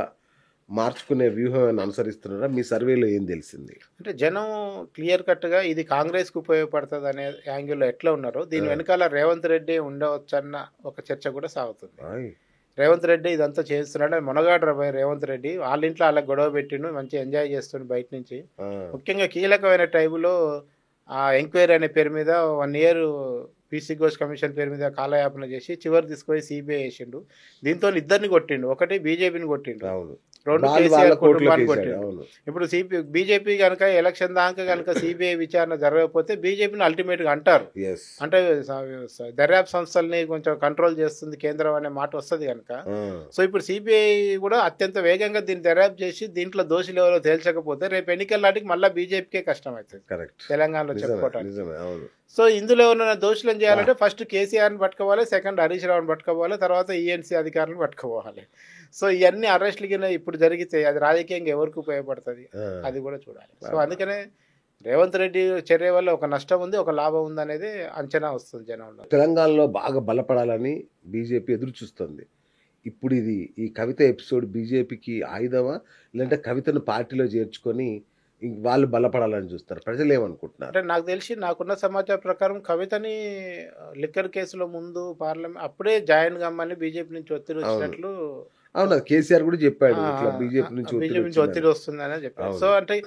మార్చుకునే వ్యూహం అనుసరిస్తున్నారా? మీ సర్వేలో ఏం తెలిసింది? అంటే జనం క్లియర్ కట్గా ఇది కాంగ్రెస్కి ఉపయోగపడుతుంది అనే యాంగిల్లో ఎట్లా ఉన్నారో దీని వెనకాల రేవంత్ రెడ్డి ఉండవచ్చన్న ఒక చర్చ కూడా సాగుతుంది. రేవంత్ రెడ్డి ఇదంతా చేస్తున్నాడు, మొనగాడు రాబోయే రేవంత్ రెడ్డి వాళ్ళ ఇంట్లో అలా గొడవ పెట్టిండు, మంచి ఎంజాయ్ చేస్తుండు బయట నుంచి. ముఖ్యంగా కీలకమైన టైంలో ఆ ఎంక్వైరీ అనే పేరు మీద 1 ఇయర్ పీసీ ఘోష్ కమిషన్ పేరు మీద కాలయాపన చేసి చివరి తీసుకొని సిబిఐ వేసిండు. దీంతో 2 కొట్టిండు, ఒకటి బీజేపీని కొట్టిండు, 2 కేసీఆర్ కుటుంబాన్ని కొట్టిండు. ఇప్పుడు బీజేపీ కనుక ఎలక్షన్ దాకా కనుక సిబిఐ విచారణ జరగకపోతే బీజేపీని అల్టిమేట్గా అంటారు. అంటే దర్యాప్తు సంస్థల్ని కొంచెం కంట్రోల్ చేస్తుంది కేంద్రం అనే మాట వస్తుంది కనుక. సో ఇప్పుడు సిబిఐ కూడా అత్యంత వేగంగా దీన్ని దర్యాప్తు చేసి దీంట్లో దోషులు ఎవరో తేల్చకపోతే రేపు ఎన్నికల నాటికి మళ్ళీ బీజేపీకే కష్టం అవుతుంది తెలంగాణలో చెప్పుకోవటానికి. సో ఇందులో ఉన్న దోషులను చేయాలంటే ఫస్ట్ కేసీఆర్ని పట్టుకోవాలి, సెకండ్ హరీష్ రావుని పట్టుకోవాలి, తర్వాత ఈఎన్సీ అధికారులను పట్టుకోవాలి. సో ఇవన్నీ అరెస్టులు కింద ఇప్పుడు జరిగితే అది రాజకీయంగా ఎవరికి ఉపయోగపడుతుంది అది కూడా చూడాలి. సో అందుకనే రేవంత్ రెడ్డి చర్య వల్ల ఒక నష్టం ఉంది, ఒక లాభం ఉంది అనేది అంచనా వస్తుంది జనంలో. తెలంగాణలో బాగా బలపడాలని బీజేపీ ఎదురు చూస్తుంది. ఇప్పుడు ఈ కవిత ఎపిసోడ్ బీజేపీకి ఆయుధమా, లేదంటే కవితను పార్టీలో చేర్చుకొని వాళ్ళు బలపడాలని చూస్తారు? ప్రజలు ఏమనుకుంటున్నారు? అంటే నాకు తెలిసి నాకున్న సమాచారం ప్రకారం కవితని లిక్కర్ కేసులో ముందు పార్లమెంట్ అప్పుడే జాయిన్ కమ్మని బీజేపీ నుంచి ఒత్తిడి వచ్చినట్లు. అవునా, కేసీఆర్ కూడా చెప్పాడు బీజేపీ నుంచి ఒత్తిడి వస్తుందని చెప్పారు. సో అంటే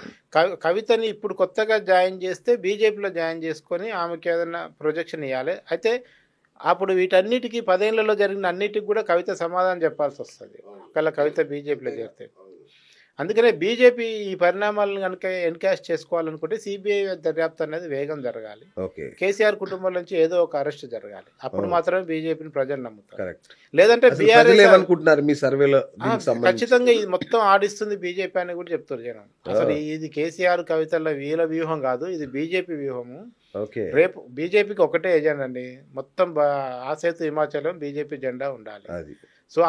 కవితని ఇప్పుడు కొత్తగా జాయిన్ చేస్తే బీజేపీలో జాయిన్ చేసుకొని ఆమెకి ఏదైనా ప్రొజెక్షన్ ఇవ్వాలి. అయితే అప్పుడు వీటన్నిటికీ 10 ఏళ్లలో జరిగిన అన్నిటికి కూడా కవిత సమాధానం చెప్పాల్సి వస్తుంది ఒకవేళ కవిత బీజేపీలో చేరితే. అందుకనే బీజేపీ ఈ పరిణామాలను కనుక ఎన్కాష్ చేసుకోవాలనుకుంటే సిబిఐ దర్యాప్తు అనేది వేగం జరగాలి, కేసీఆర్ కుటుంబం నుంచి ఏదో ఒక అరెస్ట్ జరగాలి, అప్పుడు మాత్రమే బీజేపీని ప్రజలు నమ్ముతారు. లేదంటే బీఆర్ఎస్ మీ సర్వేలో ఖచ్చితంగా ఇది మొత్తం ఆడిస్తుంది బీజేపీ అని కూడా చెప్తారు జనం. అసలు ఇది కేసీఆర్ కవితల వీళ్ళ వ్యూహం కాదు, ఇది బీజేపీ వ్యూహము. రేపు బీజేపీకి ఒకటే ఎజెండా అండి, మొత్తం ఆసేతు హిమాచలం బీజేపీ జెండా ఉండాలి. సో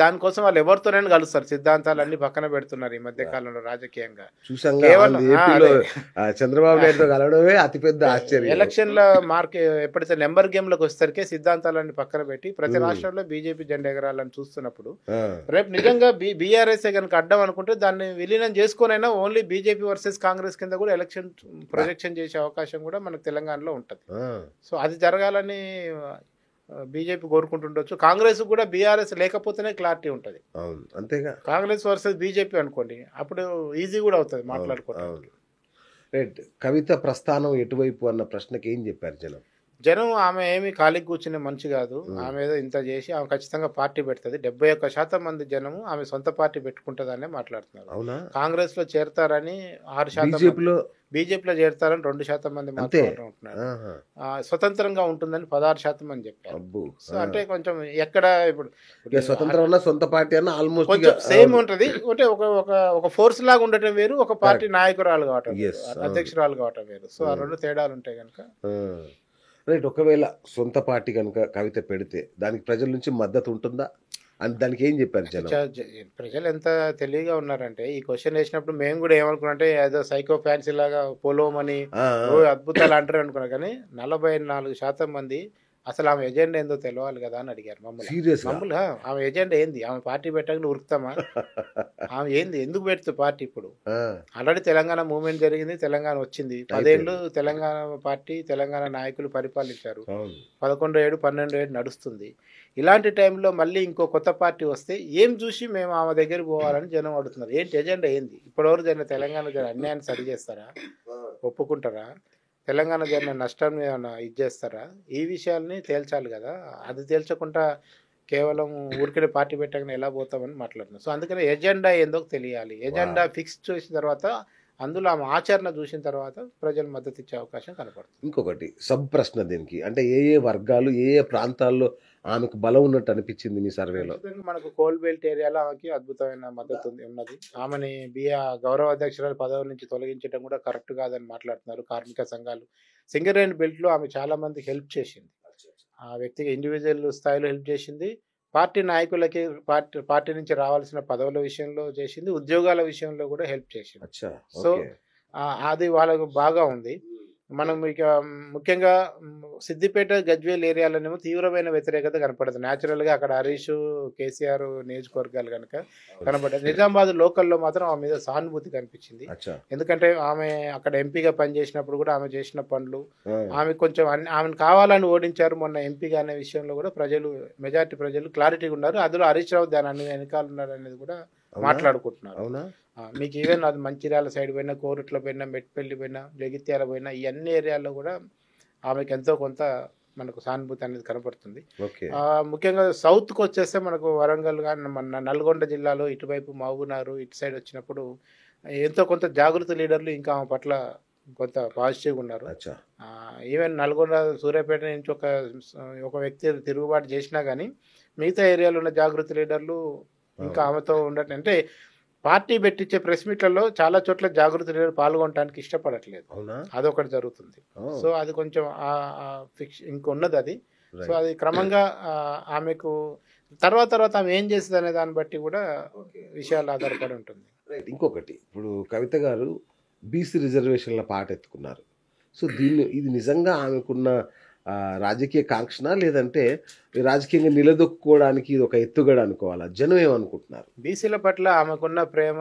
దానికోసం వాళ్ళు ఎవరితోనైనా కలుస్తారు, సిద్ధాంతాలన్నీ పక్కన పెడుతున్నారు ఈ మధ్య కాలంలో రాజకీయంగా. చంద్రబాబు నాయుడుతో కలవడమే అతిపెద్ద ఆశ్చర్యం. ఎలక్షన్ల ఎప్పుడైతే నెంబర్ గేమ్ లకు వస్తేకే సిద్ధాంతాలన్నీ పక్కన పెట్టి ప్రతి రాష్ట్రంలో బీజేపీ జెండా ఎగరాలని చూస్తున్నప్పుడు రేపు నిజంగా బీఆర్ఎస్ కనుక అడ్డం అనుకుంటే దాన్ని విలీనం చేసుకోనైనా ఓన్లీ బీజేపీ వర్సెస్ కాంగ్రెస్ కింద కూడా ఎలక్షన్ ప్రొజెక్షన్ చేసే అవకాశం కూడా మనకు తెలంగాణలో ఉంటుంది. సో అది జరగాలని బీజేపీ కోరుకుంటుండొచ్చు. కాంగ్రెస్ కూడా బీఆర్ఎస్ లేకపోతేనే క్లారిటీ ఉంటుంది. అంతేగా, కాంగ్రెస్ వర్సెస్ బీజేపీ అనుకోండి, అప్పుడు ఈజీ కూడా అవుతుంది మాట్లాడుకోవడానికి. రైట్. కవిత ప్రస్థానం ఎటువైపు అన్న ప్రశ్నకి ఏం చెప్పారు జనం? ఆమె ఏమి ఖాళీకి కూర్చునే మనిషి కాదు, ఆమె ఏదో ఇంత చేసి ఆమె ఖచ్చితంగా పార్టీ పెడుతుంది. 71% మంది జనము ఆమె సొంత పార్టీ పెట్టుకుంటుందనే మాట్లాడుతున్నారు. కాంగ్రెస్ లో చేరతారని 6%, బీజేపీలో చేరతారని 2% మంది మాట్లాడుకుంటున్నారు. స్వతంత్రంగా ఉంటుందని 16% మంది చెప్పారు. సో అంటే కొంచెం ఎక్కడ ఇప్పుడు స్వతంత్రం సొంత పార్టీ అన్న ఆల్మోస్ట్ కొంచెం సేమ్ ఉంటుంది. అంటే ఒక ఫోర్స్ లాగా ఉండటం వేరు, ఒక పార్టీ నాయకురాలు కావటం, అధ్యక్షురాలు కావటం వేరు. సో ఆ 2 తేడాలు ఉంటాయి కనుక. రైట్. ఒకవేళ సొంత పార్టీ కనుక కవిత పెడితే దానికి ప్రజల నుంచి మద్దతు ఉంటుందా అని దానికి ఏం చెప్పారు జనం? ప్రజలు ఎంత తెలివిగా ఉన్నారంటే ఈ క్వశ్చన్ వేసినప్పుడు మేము కూడా ఏమనుకున్నాంటే ఏదో సైకో ఫ్యాన్సీ లాగా పొలోమని అద్భుతాలు అంటారు అనుకున్నా, కానీ 44% మంది అసలు ఆమె ఎజెండా ఏందో తెలియాలి కదా అని అడిగారు మమ్మల్ని. సీరియస్ మమ్మల్ని ఆమె ఎజెండా ఏంది, ఆమె పార్టీ పెట్టగానే ఉరుకుతామా, ఆమె ఏంది, ఎందుకు పెడుతుంది పార్టీ ఇప్పుడు. ఆల్రెడీ తెలంగాణ మూవ్మెంట్ జరిగింది, తెలంగాణ వచ్చింది, 10 ఏళ్ళు తెలంగాణ పార్టీ తెలంగాణ నాయకులు పరిపాలించారు, 11 ఏడు 12 ఏడు నడుస్తుంది. ఇలాంటి టైంలో మళ్ళీ ఇంకో కొత్త పార్టీ వస్తే ఏం చూసి మేము ఆమె దగ్గరికి పోవాలని జనం అడుగుతున్నారు. ఏంటి ఎజెండా ఏంది, ఇప్పటివరకు జరిగిన తెలంగాణ అన్యాయాన్ని సరి చేస్తారా, ఒప్పుకుంటారా, తెలంగాణ జరిగిన నష్టం ఏమైనా ఇది చేస్తారా, ఈ విషయాల్ని తేల్చాలి కదా. అది తేల్చకుండా కేవలం ఊరికే పార్టీ పెట్టగానే ఎలా పోతామని మాట్లాడుతున్నాం. సో అందుకని ఎజెండా ఏందో తెలియాలి. ఎజెండా ఫిక్స్ చేసిన తర్వాత అందులో ఆమె ఆచరణ చూసిన తర్వాత ప్రజలు మద్దతు ఇచ్చే అవకాశం కనపడుతుంది. ఇంకొకటి సబ్ ప్రశ్న దీనికి, అంటే ఏ వర్గాలు ఏ ప్రాంతాల్లో ఆమెకు బలం ఉన్నట్టు అనిపించింది మీ సర్వేలో? మనకు కోల్ బెల్ట్ ఏరియాలో ఆమెకి అద్భుతమైన మద్దతు ఉన్నది. ఆమెని గౌరవ అధ్యక్షురాలు పదవి నుంచి తొలగించడం కూడా కరెక్ట్ కాదని మాట్లాడుతున్నారు కార్మిక సంఘాలు. సింగరేణి బెల్ట్ లో ఆమె చాలా మందికి హెల్ప్ చేసింది. ఆ వ్యక్తికి ఇండివిజువల్ స్థాయిలో హెల్ప్ చేసింది, పార్టీ నాయకులకి పార్టీ నుంచి రావాల్సిన పదవుల విషయంలో చేసింది, ఉద్యోగాల విషయంలో కూడా హెల్ప్ చేసింది. సో అది వాళ్ళకు బాగా ఉంది. మనం ఇక ముఖ్యంగా సిద్దిపేట గజ్వేల్ ఏరియాలోనేమో తీవ్రమైన వ్యతిరేకత కనపడుతుంది. న్యాచురల్గా అక్కడ హరీష్ కేసీఆర్ నియోజకవర్గాలు కనుక కనపడ్డాయి. నిజామాబాద్ లోకల్లో మాత్రం ఆమె మీద సానుభూతి కనిపించింది. ఎందుకంటే ఆమె అక్కడ ఎంపీగా పనిచేసినప్పుడు కూడా ఆమె చేసిన పనులు, ఆమె కొంచెం ఆమెను కావాలని ఓడించారు మొన్న ఎంపీగా అనే విషయంలో కూడా ప్రజలు, మెజార్టీ ప్రజలు క్లారిటీగా ఉన్నారు. అందులో హరీష్ రావు దాని వెనకాల ఉన్నారు అనేది కూడా మాట్లాడుకుంటున్నారు. మీకు ఈవెన్ అది మంచిర్యాల సైడ్ పోయినా, కోరుట్ల పోయినా, మెట్పల్లి పోయినా, జగిత్యాల పోయినా, ఈ అన్ని ఏరియాల్లో కూడా ఆమెకు ఎంతో కొంత మనకు సానుభూతి అనేది కనపడుతుంది. ముఖ్యంగా సౌత్కి వచ్చేస్తే మనకు వరంగల్ కానీ మన నల్గొండ జిల్లాలో ఇటువైపు మహబూబ్నగర్ ఇటు సైడ్ వచ్చినప్పుడు ఎంతో కొంత జాగృత లీడర్లు ఇంకా ఆమె పట్ల కొంత పాజిటివ్గా ఉన్నారు. ఈవెన్ నల్గొండ సూర్యాపేట నుంచి ఒక వ్యక్తి తిరుగుబాటు చేసినా కానీ మిగతా ఏరియాలో ఉన్న జాగృత లీడర్లు ఇంకా ఆమెతో ఉండటం, అంటే పార్టీ పెట్టించే ప్రెస్ మీట్లలో చాలా చోట్ల జాగృతి లీడర్ పాల్గొనడానికి ఇష్టపడట్లేదు, అదొకటి జరుగుతుంది. సో అది కొంచెం ఇంకొన్నది అది. సో అది క్రమంగా ఆమెకు తర్వాత ఆమె ఏం చేస్తుంది అనే దాన్ని బట్టి కూడా విషయాలు ఆధారపడి ఉంటుంది. ఇంకొకటి, ఇప్పుడు కవిత గారు బీసీ రిజర్వేషన్ల పాట ఎత్తుకున్నారు. సో ఇది నిజంగా ఆమెకున్న రాజకీయ కాంక్షణ, లేదంటే రాజకీయంగా నిలదొక్కుకోవడానికి ఇది ఒక ఎత్తుగడ అనుకోవాలా? జనం ఏమనుకుంటున్నారు? బీసీల పట్ల ఆమెకున్న ప్రేమ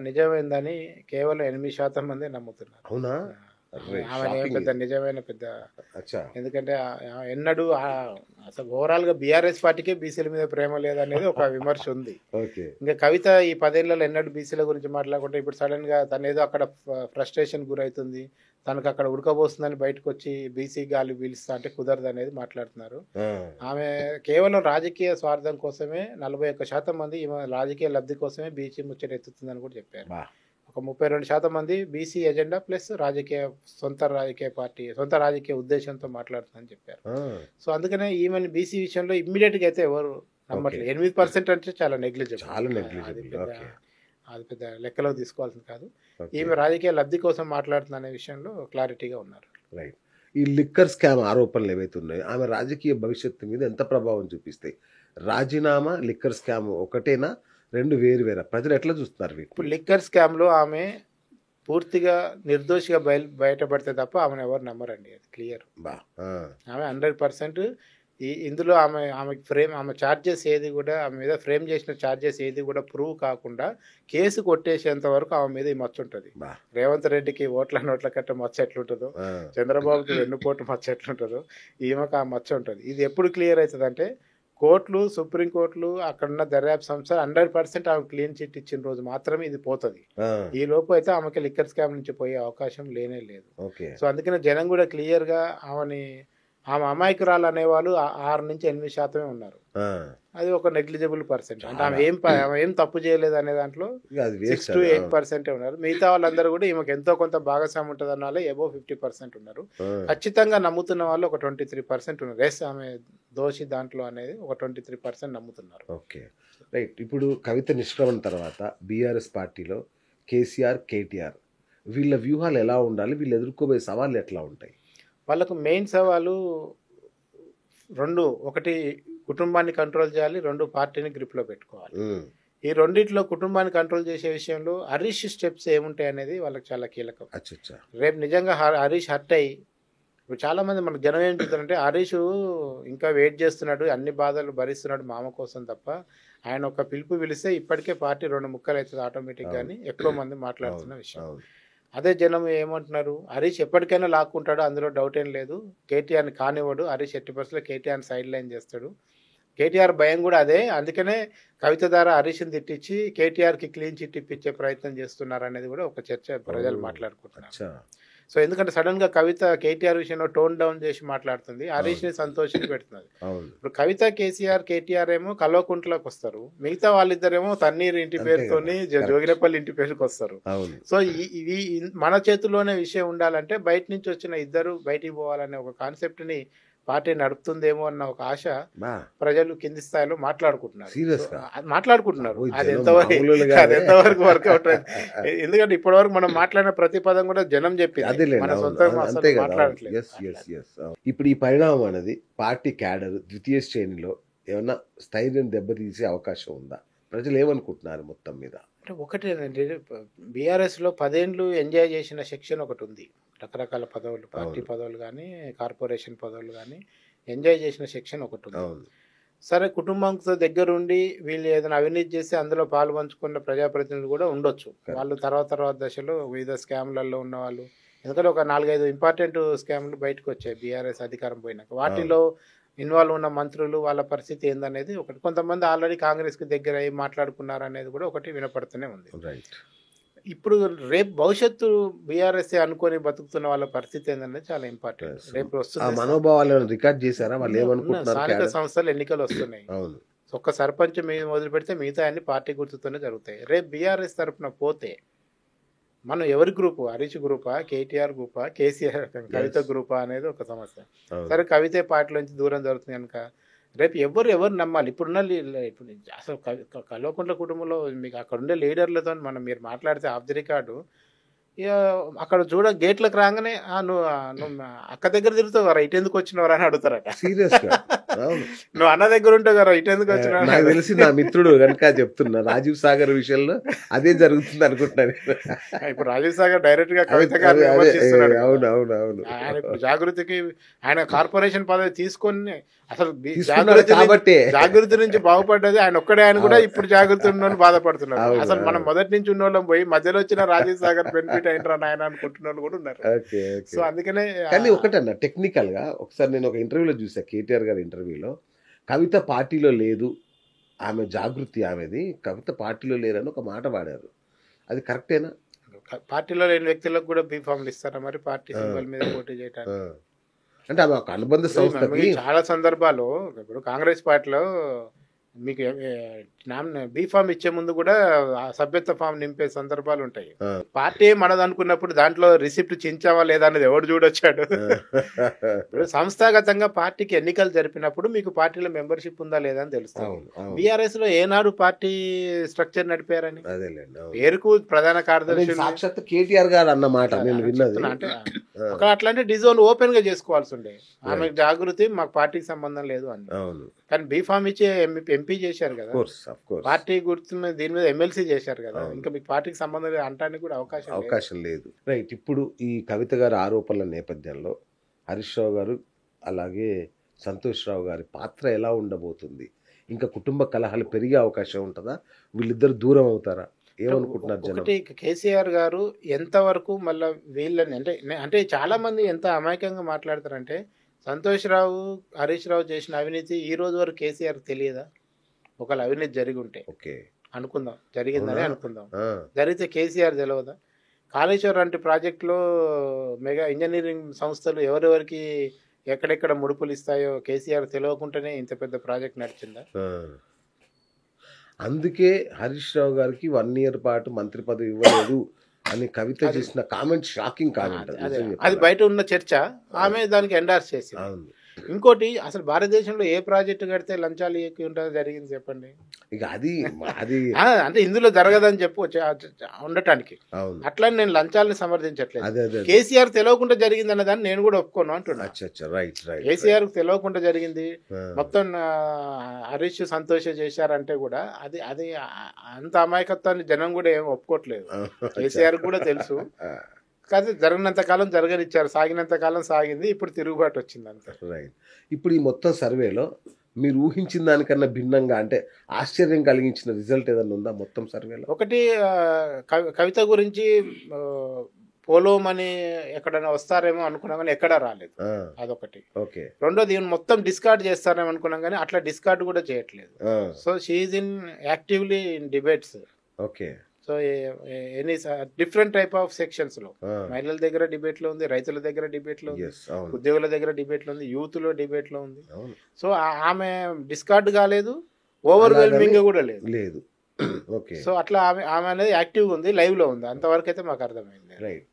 నిజమైందని కేవలం 8% మంది నమ్ముతున్నారు. అవునా? నిజమైన పెద్ద, ఎందుకంటే ఎన్నడూ అసలు ఓవరాల్ గా బీఆర్ఎస్ పార్టీకే బీసీల మీద ప్రేమ లేదనేది ఒక విమర్శ ఉంది. ఇంకా కవిత ఈ 10 ఏళ్లలో ఎన్నడూ బీసీల గురించి మాట్లాడకుండా ఇప్పుడు సడన్ గా తను ఏదో అక్కడ ఫ్రస్ట్రేషన్ గురవుతుంది, తనకు అక్కడ ఉడకబోస్తుందని బయటకు వచ్చి బీసీ గాలి పీలుస్తా అంటే కుదరదు అనేది మాట్లాడుతున్నారు. ఆమె కేవలం రాజకీయ స్వార్థం కోసమే 41% మంది రాజకీయ లబ్ధి కోసమే బీసీ ముచ్చట ఎత్తుతుందని కూడా చెప్పారు. ఒక 32% మంది బీసీ ఎజెండా ప్లస్ సొంత రాజకీయ ఉద్దేశంతో మాట్లాడుతుందని చెప్పారు. సో అందుకనే ఈమెను బీసీ విషయంలో ఇమ్మీడియట్ గా అయితే ఎవరు నమ్మట్లేదు. 8% అంటే చాలా నెగ్లిజిబుల్, అది పెద్ద లెక్కలో తీసుకోవాల్సింది కాదు. ఈమె రాజకీయ లబ్ధి కోసం మాట్లాడుతున్న విషయంలో క్లారిటీగా ఉన్నారు. రైట్. ఈ లిక్కర్ స్కామ్ ఆరోపణలు ఏవైతే ఉన్నాయో ఆమె రాజకీయ భవిష్యత్తు మీద ఎంత ప్రభావం చూపిస్తాయి? రాజీనామా, లిక్కర్ స్కామ్ ఒకటేనా, రెండు వేరు వేరా? ప్రజలు ఎట్లా చూస్తున్నారు? ఇప్పుడు లిక్కర్ స్కామ్ లో ఆమె పూర్తిగా నిర్దోషిగా బయటపడితే తప్ప ఆమెను ఎవరు నమ్మరండి, అది క్లియర్. ఆమె 100% ఇందులో ఆమె ఛార్జెస్ ఏది కూడా, ఆమె మీద ఫ్రేమ్ చేసిన ఛార్జెస్ ఏది కూడా ప్రూవ్ కాకుండా కేసు కొట్టేసేంత వరకు ఆమె మీద ఈ మచ్చ ఉంటుంది. రేవంత్ రెడ్డికి నోట్ల కట్ట మచ్చ ఎట్లుంటుందో, చంద్రబాబుకి వెన్నుపోటు మచ్చ ఎట్లుంటుందో, ఈమెకు ఆ మచ్చ ఉంటుంది. ఇది ఎప్పుడు క్లియర్ అవుతుంది అంటే కోర్టులు, సుప్రీంకోర్టులు, అక్కడున్న దర్యాప్తు సంస్థలు 100% ఆమె క్లీన్ చిట్ ఇచ్చిన రోజు మాత్రమే ఇది పోతుంది. ఈ లోపు అయితే ఆమెకి లిక్కర్ స్కామ్ నుంచి పోయే అవకాశం లేనే లేదు. సో అందుకనే జనం కూడా క్లియర్ గా ఆమె అమాయకురాలు అనేవాళ్ళు 6 నుంచి 8% ఉన్నారు. అది ఒక నెగ్లిజిబుల్ పర్సెంట్. అంటే ఆమె ఏం తప్పు చేయలేదు అనే దాంట్లో 6 to 8% ఉన్నారు. మిగతా వాళ్ళందరూ కూడా ఈమెకు ఎంతో కొంత భాగస్వామ్యం ఉంటుంది అన్న వాళ్ళు అబోవ్ 50% ఉన్నారు. ఖచ్చితంగా నమ్ముతున్న వాళ్ళు ఒక 23% ఉన్నారు. ఎస్ ఆమె దోషి దాంట్లో అనేది ఒక 23% నమ్ముతున్నారు. Okay, right. ఇప్పుడు కవిత నిష్క్రమణ తర్వాత బీఆర్ఎస్ పార్టీలో కేసీఆర్, కేటీఆర్ వీళ్ళ వ్యూహాలు ఎలా ఉండాలి? వీళ్ళు ఎదుర్కోబోయే సవాళ్ళు ఎట్లా ఉంటాయి? వాళ్ళకు మెయిన్ సవాలు 2, ఒకటి కుటుంబాన్ని కంట్రోల్ చేయాలి, 2 పార్టీని గ్రిప్ లో పెట్టుకోవాలి. ఈ రెండిట్లో కుటుంబాన్ని కంట్రోల్ చేసే విషయంలో హరీష్ స్టెప్స్ ఏముంటాయి అనేది వాళ్ళకి చాలా కీలకం. రేపు నిజంగా హరీష్ హర్ట్ అయ్యి ఇప్పుడు చాలా మంది మన జనం ఏం చూస్తారంటే హరీష్ ఇంకా వెయిట్ చేస్తున్నాడు, అన్ని బాధలు భరిస్తున్నాడు మామ కోసం తప్ప, ఆయన ఒక పిలుపు పిలిస్తే ఇప్పటికే పార్టీ 2 ముక్కలు అవుతుంది ఆటోమేటిక్ గాని ఎక్కువ మంది మాట్లాడుతున్న విషయం. అదే జనం ఏమంటున్నారు, హరీష్ ఎప్పటికైనా లాక్కుంటాడు, అందులో డౌట్ ఏం లేదు, కేటీఆర్ని కానివ్వడు, హరీష్ ఎట్టి పరిస్థితుల్లో కేటీఆర్ని సైడ్ లైన్ చేస్తాడు. కేటీఆర్ భయం కూడా అదే, అందుకనే కవిత ద్వారా హరీష్ని తిట్టించి కేటీఆర్కి క్లీన్ చిట్ ఇప్పించే ప్రయత్నం చేస్తున్నారు అనేది కూడా ఒక చర్చ ప్రజలు మాట్లాడుకుంటున్నారు. సో ఎందుకంటే సడన్ గా కవిత కేటీఆర్ విషయంలో టోన్ డౌన్ చేసి మాట్లాడుతుంది, హరీష్ ని సంతోషించి పెడుతున్నది. ఇప్పుడు కవిత కేటీఆర్ ఏమో కల్వకుంట్లోకి వస్తారు, మిగతా వాళ్ళిద్దరేమో తన్నీరు ఇంటి పేరుతోని జోగినపల్లి ఇంటి పేరుకి వస్తారు. సో ఇది మన చేతుల్లోనే విషయం ఉండాలంటే బయట నుంచి వచ్చిన ఇద్దరు బయటికి పోవాలనే ఒక కాన్సెప్ట్ ని పార్టీ నడుపుతుందేమో అన్న ఒక ఆశ ప్రజలు కింది స్థాయిలో మాట్లాడుకుంటున్నారు. అది ఎంతవరకు వర్కౌట్ అయింది, ఎందుకంటే ఇప్పటి వరకు మనం మాట్లాడిన ప్రతి పదం కూడా జనం చెప్పింది, మన సొంతంగా మాట్లాడట్లేదు. ఇప్పుడు ఈ పరిణామం అనేది పార్టీ క్యాడర్ ద్వితీయ శ్రేణిలో ఏమన్నా స్థైర్యం దెబ్బతీసే అవకాశం ఉందా? ప్రజలు ఏమనుకుంటున్నారు మొత్తం మీద? అంటే ఒకటేనండి, బీఆర్ఎస్ లో 10 ఏళ్ళు ఎంజాయ్ చేసిన సెక్షన్ ఒకటి ఉంది, రకరకాల పదవులు, పార్టీ పదవులు కానీ కార్పొరేషన్ పదవులు కానీ ఎంజాయ్ చేసిన సెక్షన్ ఒకటి ఉంది. సరే, కుటుంబంతో దగ్గరుండి వీళ్ళు ఏదైనా అవినీతి చేసి అందులో పాలు పంచుకున్న ప్రజాప్రతినిధులు కూడా ఉండొచ్చు, వాళ్ళు తర్వాత దశలో వివిధ స్కామ్లలో ఉన్న వాళ్ళు. ఎందుకంటే ఒక 4-5 ఇంపార్టెంట్ స్కామ్లు బయటకు వచ్చాయి బీఆర్ఎస్ అధికారం పోయినాక, వాటిలో ఇన్వాల్వ్ ఉన్న మంత్రులు వాళ్ళ పరిస్థితి ఏందనేది ఒకటి. కొంతమంది ఆల్రెడీ కాంగ్రెస్కి దగ్గర అయ్యి మాట్లాడుకున్నారు అనేది కూడా ఒకటి వినపడుతూనే ఉంది. ఇప్పుడు రేపు భవిష్యత్తు బీఆర్ఎస్ అనుకొని బతుకుతున్న వాళ్ళ పరిస్థితి ఏందనేది చాలా ఇంపార్టెంట్. రేపు వస్తుంది మనోభావాలను రికార్డ్ చేశారా వాళ్ళు ఏమనుకుంటున్నారు? స్థానిక సంస్థలు ఎన్నికలు వస్తున్నాయి, ఒక్క సర్పంచ్ మీద మొదలు పెడితే మిగతా అన్ని పార్టీ గుర్తుతోనే జరుగుతాయి. రేపు బీఆర్ఎస్ తరఫున పోతే మనం ఎవరి గ్రూపు, హరీష్ గ్రూపా, కేటీఆర్ గ్రూపా, కేసీఆర్ కవిత గ్రూపా అనేది ఒక సమస్య. సరే, కవితే పార్టీలోంచి దూరం జరుగుతుంది కనుక రేపు ఎవరు నమ్మాలి? ఇప్పుడున్న ఇప్పుడు అసలు కల్వకుంట్ల కుటుంబంలో మీకు అక్కడ ఉండే లీడర్లతో మీరు మాట్లాడితే ఆఫ్ ది రికార్డు, ఇక అక్కడ గేట్లకు రాగానే నువ్వు అక్క దగ్గర తిరుగుతావు కదా, ఇటు ఎందుకు వచ్చినవరా అని అడుగుతారట. సీరియస్ నువ్వు అన్న దగ్గర ఉంటావు కదా, ఇటు ఎందుకు వచ్చినావు? నాకు తెలిసి నా మిత్రుడు కనుక చెప్తున్నా, రాజీవ్ సాగర్ విషయంలో అదే జరుగుతుంది అనుకుంటున్నాను. ఇప్పుడు రాజీవ్ సాగర్ డైరెక్ట్ గా కవిత గారిని విమర్శిస్తున్నాడు. అవును. ఆయన ఇప్పుడు జాగృతికి ఆయన కార్పొరేషన్ పదవి తీసుకొని అసలు జాగృతి నుంచి బాగుపడ్డది ఆయన ఒక్కడే, ఆయన కూడా ఇప్పుడు జాగృతి ఉన్న బాధపడుతున్నారు. అసలు మనం మొదటి నుంచి ఉన్న వాళ్ళం పోయి మధ్యలో వచ్చిన రాజీవ్ సాగర్ బెనిఫిట్ అయినరా నాయన అనుకుంటున్న వాళ్ళు కూడా ఉన్నారు. సో అందుకనే కానీ ఒకటన్నా టెక్నికల్ గా ఒకసారి నేను ఒక ఇంటర్వ్యూలో చూసా, కేటీఆర్ గారి ఇంటర్వ్యూలో కవిత పార్టీలో లేదు, ఆమె జాగృతి ఆమెది, కవిత పార్టీలో లేరని ఒక మాట వాడారు. అది కరెక్టేనా? పార్టీలో లేని వ్యక్తులకు కూడా బీఫామ్లు ఇస్తారా మరి పార్టీ సింబల్ మీద పోటీ చేయడానికి? అంటే ఆమె ఒక అనుబంధ సంస్థకి చాలా సందర్భాలు, ఇప్పుడు కాంగ్రెస్ పార్టీలో మీకు బీఫామ్ ఇచ్చే ముందు కూడా సభ్యత్వ ఫామ్ నింపే సందర్భాలు ఉంటాయి. పార్టీ మనది అనుకున్నప్పుడు దాంట్లో రిసిప్ట్ చించావా లేదా అనేది ఎవడు చూడొచ్చాడు. ఇప్పుడు సంస్థాగతంగా పార్టీకి ఎన్నికలు జరిపినప్పుడు మీకు పార్టీలో మెంబర్షిప్ ఉందా లేదా అని తెలుస్తుంది. బీఆర్ఎస్ లో ఏనాడు పార్టీ స్ట్రక్చర్ నడిపారని పేరుకు ప్రధాన కార్యదర్శి సాక్షాత్ కేటీఆర్ గారు అన్నమాట నేను విన్నది. అంటే అక్కడ అట్లాంటి డిజోన్ ఓపెన్ గా చేసుకోవాల్సి ఉండే, ఆమె జాగృతి మాకు పార్టీకి సంబంధం లేదు అని. కానీ బీఫామ్ ఇచ్చి ఎంపీ చేశారు కదా, పార్టీ గుర్తున్న దీని మీద ఎమ్మెల్సీ చేశారు కదా, ఇంకా మీకు పార్టీకి సంబంధం లేదు అంటానికి కూడా అవకాశం లేదు. రైట్. ఇప్పుడు ఈ కవిత గారి ఆరోపణల నేపథ్యంలో హరీష్ రావు గారు అలాగే సంతోష్ రావు గారి పాత్ర ఎలా ఉండబోతుంది? ఇంకా కుటుంబ కలహాలు పెరిగే అవకాశం ఉంటుందా? వీళ్ళిద్దరు దూరం అవుతారా? ఏమనుకుంటున్నారు జనం? ఒకటి, కేసీఆర్ గారు ఎంతవరకు మళ్ళీ వీళ్ళని అంటే చాలా మంది ఎంత అమాయకంగా మాట్లాడతారంటే, సంతోష్ రావు హరీష్ రావు చేసిన అవినీతి ఈ రోజు వరకు కేసీఆర్ తెలియదా? ఒకవేళ అవినీతి జరిగి ఉంటే అనుకుందాం, జరిగిందని అనుకుందాం, జరిగితే కేసీఆర్ తెలియదా? కాళేశ్వరం లాంటి ప్రాజెక్టులో మెగా ఇంజనీరింగ్ సంస్థలు ఎవరెవరికి ఎక్కడెక్కడ ముడుపులు ఇస్తాయో కేసీఆర్ తెలియకుండానే ఇంత పెద్ద ప్రాజెక్ట్ నడిచిందా? అందుకే హరీష్ రావు గారికి 1 year పాటు మంత్రి పదవి ఇవ్వలేదు అని కవిత చేసిన కామెంట్ షాకింగ్ కామెంట్. అది బయట ఉన్న చర్చ, ఆమె దానికి ఎండార్స్ చేసింది. ఇంకోటి, అసలు భారతదేశంలో ఏ ప్రాజెక్టు కడితే లంచాలు ఎక్కువ ఉంటుందో జరిగింది చెప్పండి. ఇక అది అంటే ఇందులో జరగదని చెప్పు ఉండటానికి, అట్లా నేను లంచాలను సమర్థించట్లేదు. కేసీఆర్ తెలియకుండా జరిగింది అన్న దాన్ని నేను కూడా ఒప్పుకోను అంటున్నా. కేసీఆర్ తెలియకుండా జరిగింది, మొత్తం హరీష్ సంతోష్ చేశారంటే కూడా అది అంత అమాయకత్వాన్ని జనం కూడా ఏం ఒప్పుకోవట్లేదు. కేసీఆర్ కూడా తెలుసు, కాదు, జరిగినంత కాలం జరగనిచ్చారు, సాగినంత కాలం సాగింది, ఇప్పుడు తిరుగుబాటు వచ్చింది అంతే. రైట్. ఇప్పుడు ఈ మొత్తం సర్వేలో మీరు ఊహించిన దానికన్నా భిన్నంగా అంటే ఆశ్చర్యం కలిగించిన రిజల్ట్ ఏదన్నా ఉందా మొత్తం సర్వేలో? ఒకటి కవిత గురించి పోలోమని ఎక్కడైనా వస్తారేమో అనుకున్నాం కానీ ఎక్కడా రాలేదు, అదొకటి. ఓకే. రెండోది ఈవెన్ మొత్తం డిస్కార్డ్ చేస్తారేమో అనుకున్నాం కానీ అట్లా డిస్కార్డ్ కూడా చేయట్లేదు. So she in actively in debates. Okay. So any different type of sections లో మహిళల దగ్గర డిబేట్ లో ఉంది, రైతుల దగ్గర డిబేట్ లో ఉంది, ఉద్యోగుల దగ్గర డిబేట్ లో ఉంది, యూత్ లో డిబేట్ లో ఉంది. సో ఆమె డిస్కార్డ్ కాలేదు, ఓవర్వెల్మింగ్ కూడా లేదు. ఓకే. సో అట్లా ఆమె అనేది యాక్టివ్ ఉంది, లైవ్ లో ఉంది, అంతవరకు అయితే మాకు అర్థమైంది. రైట్.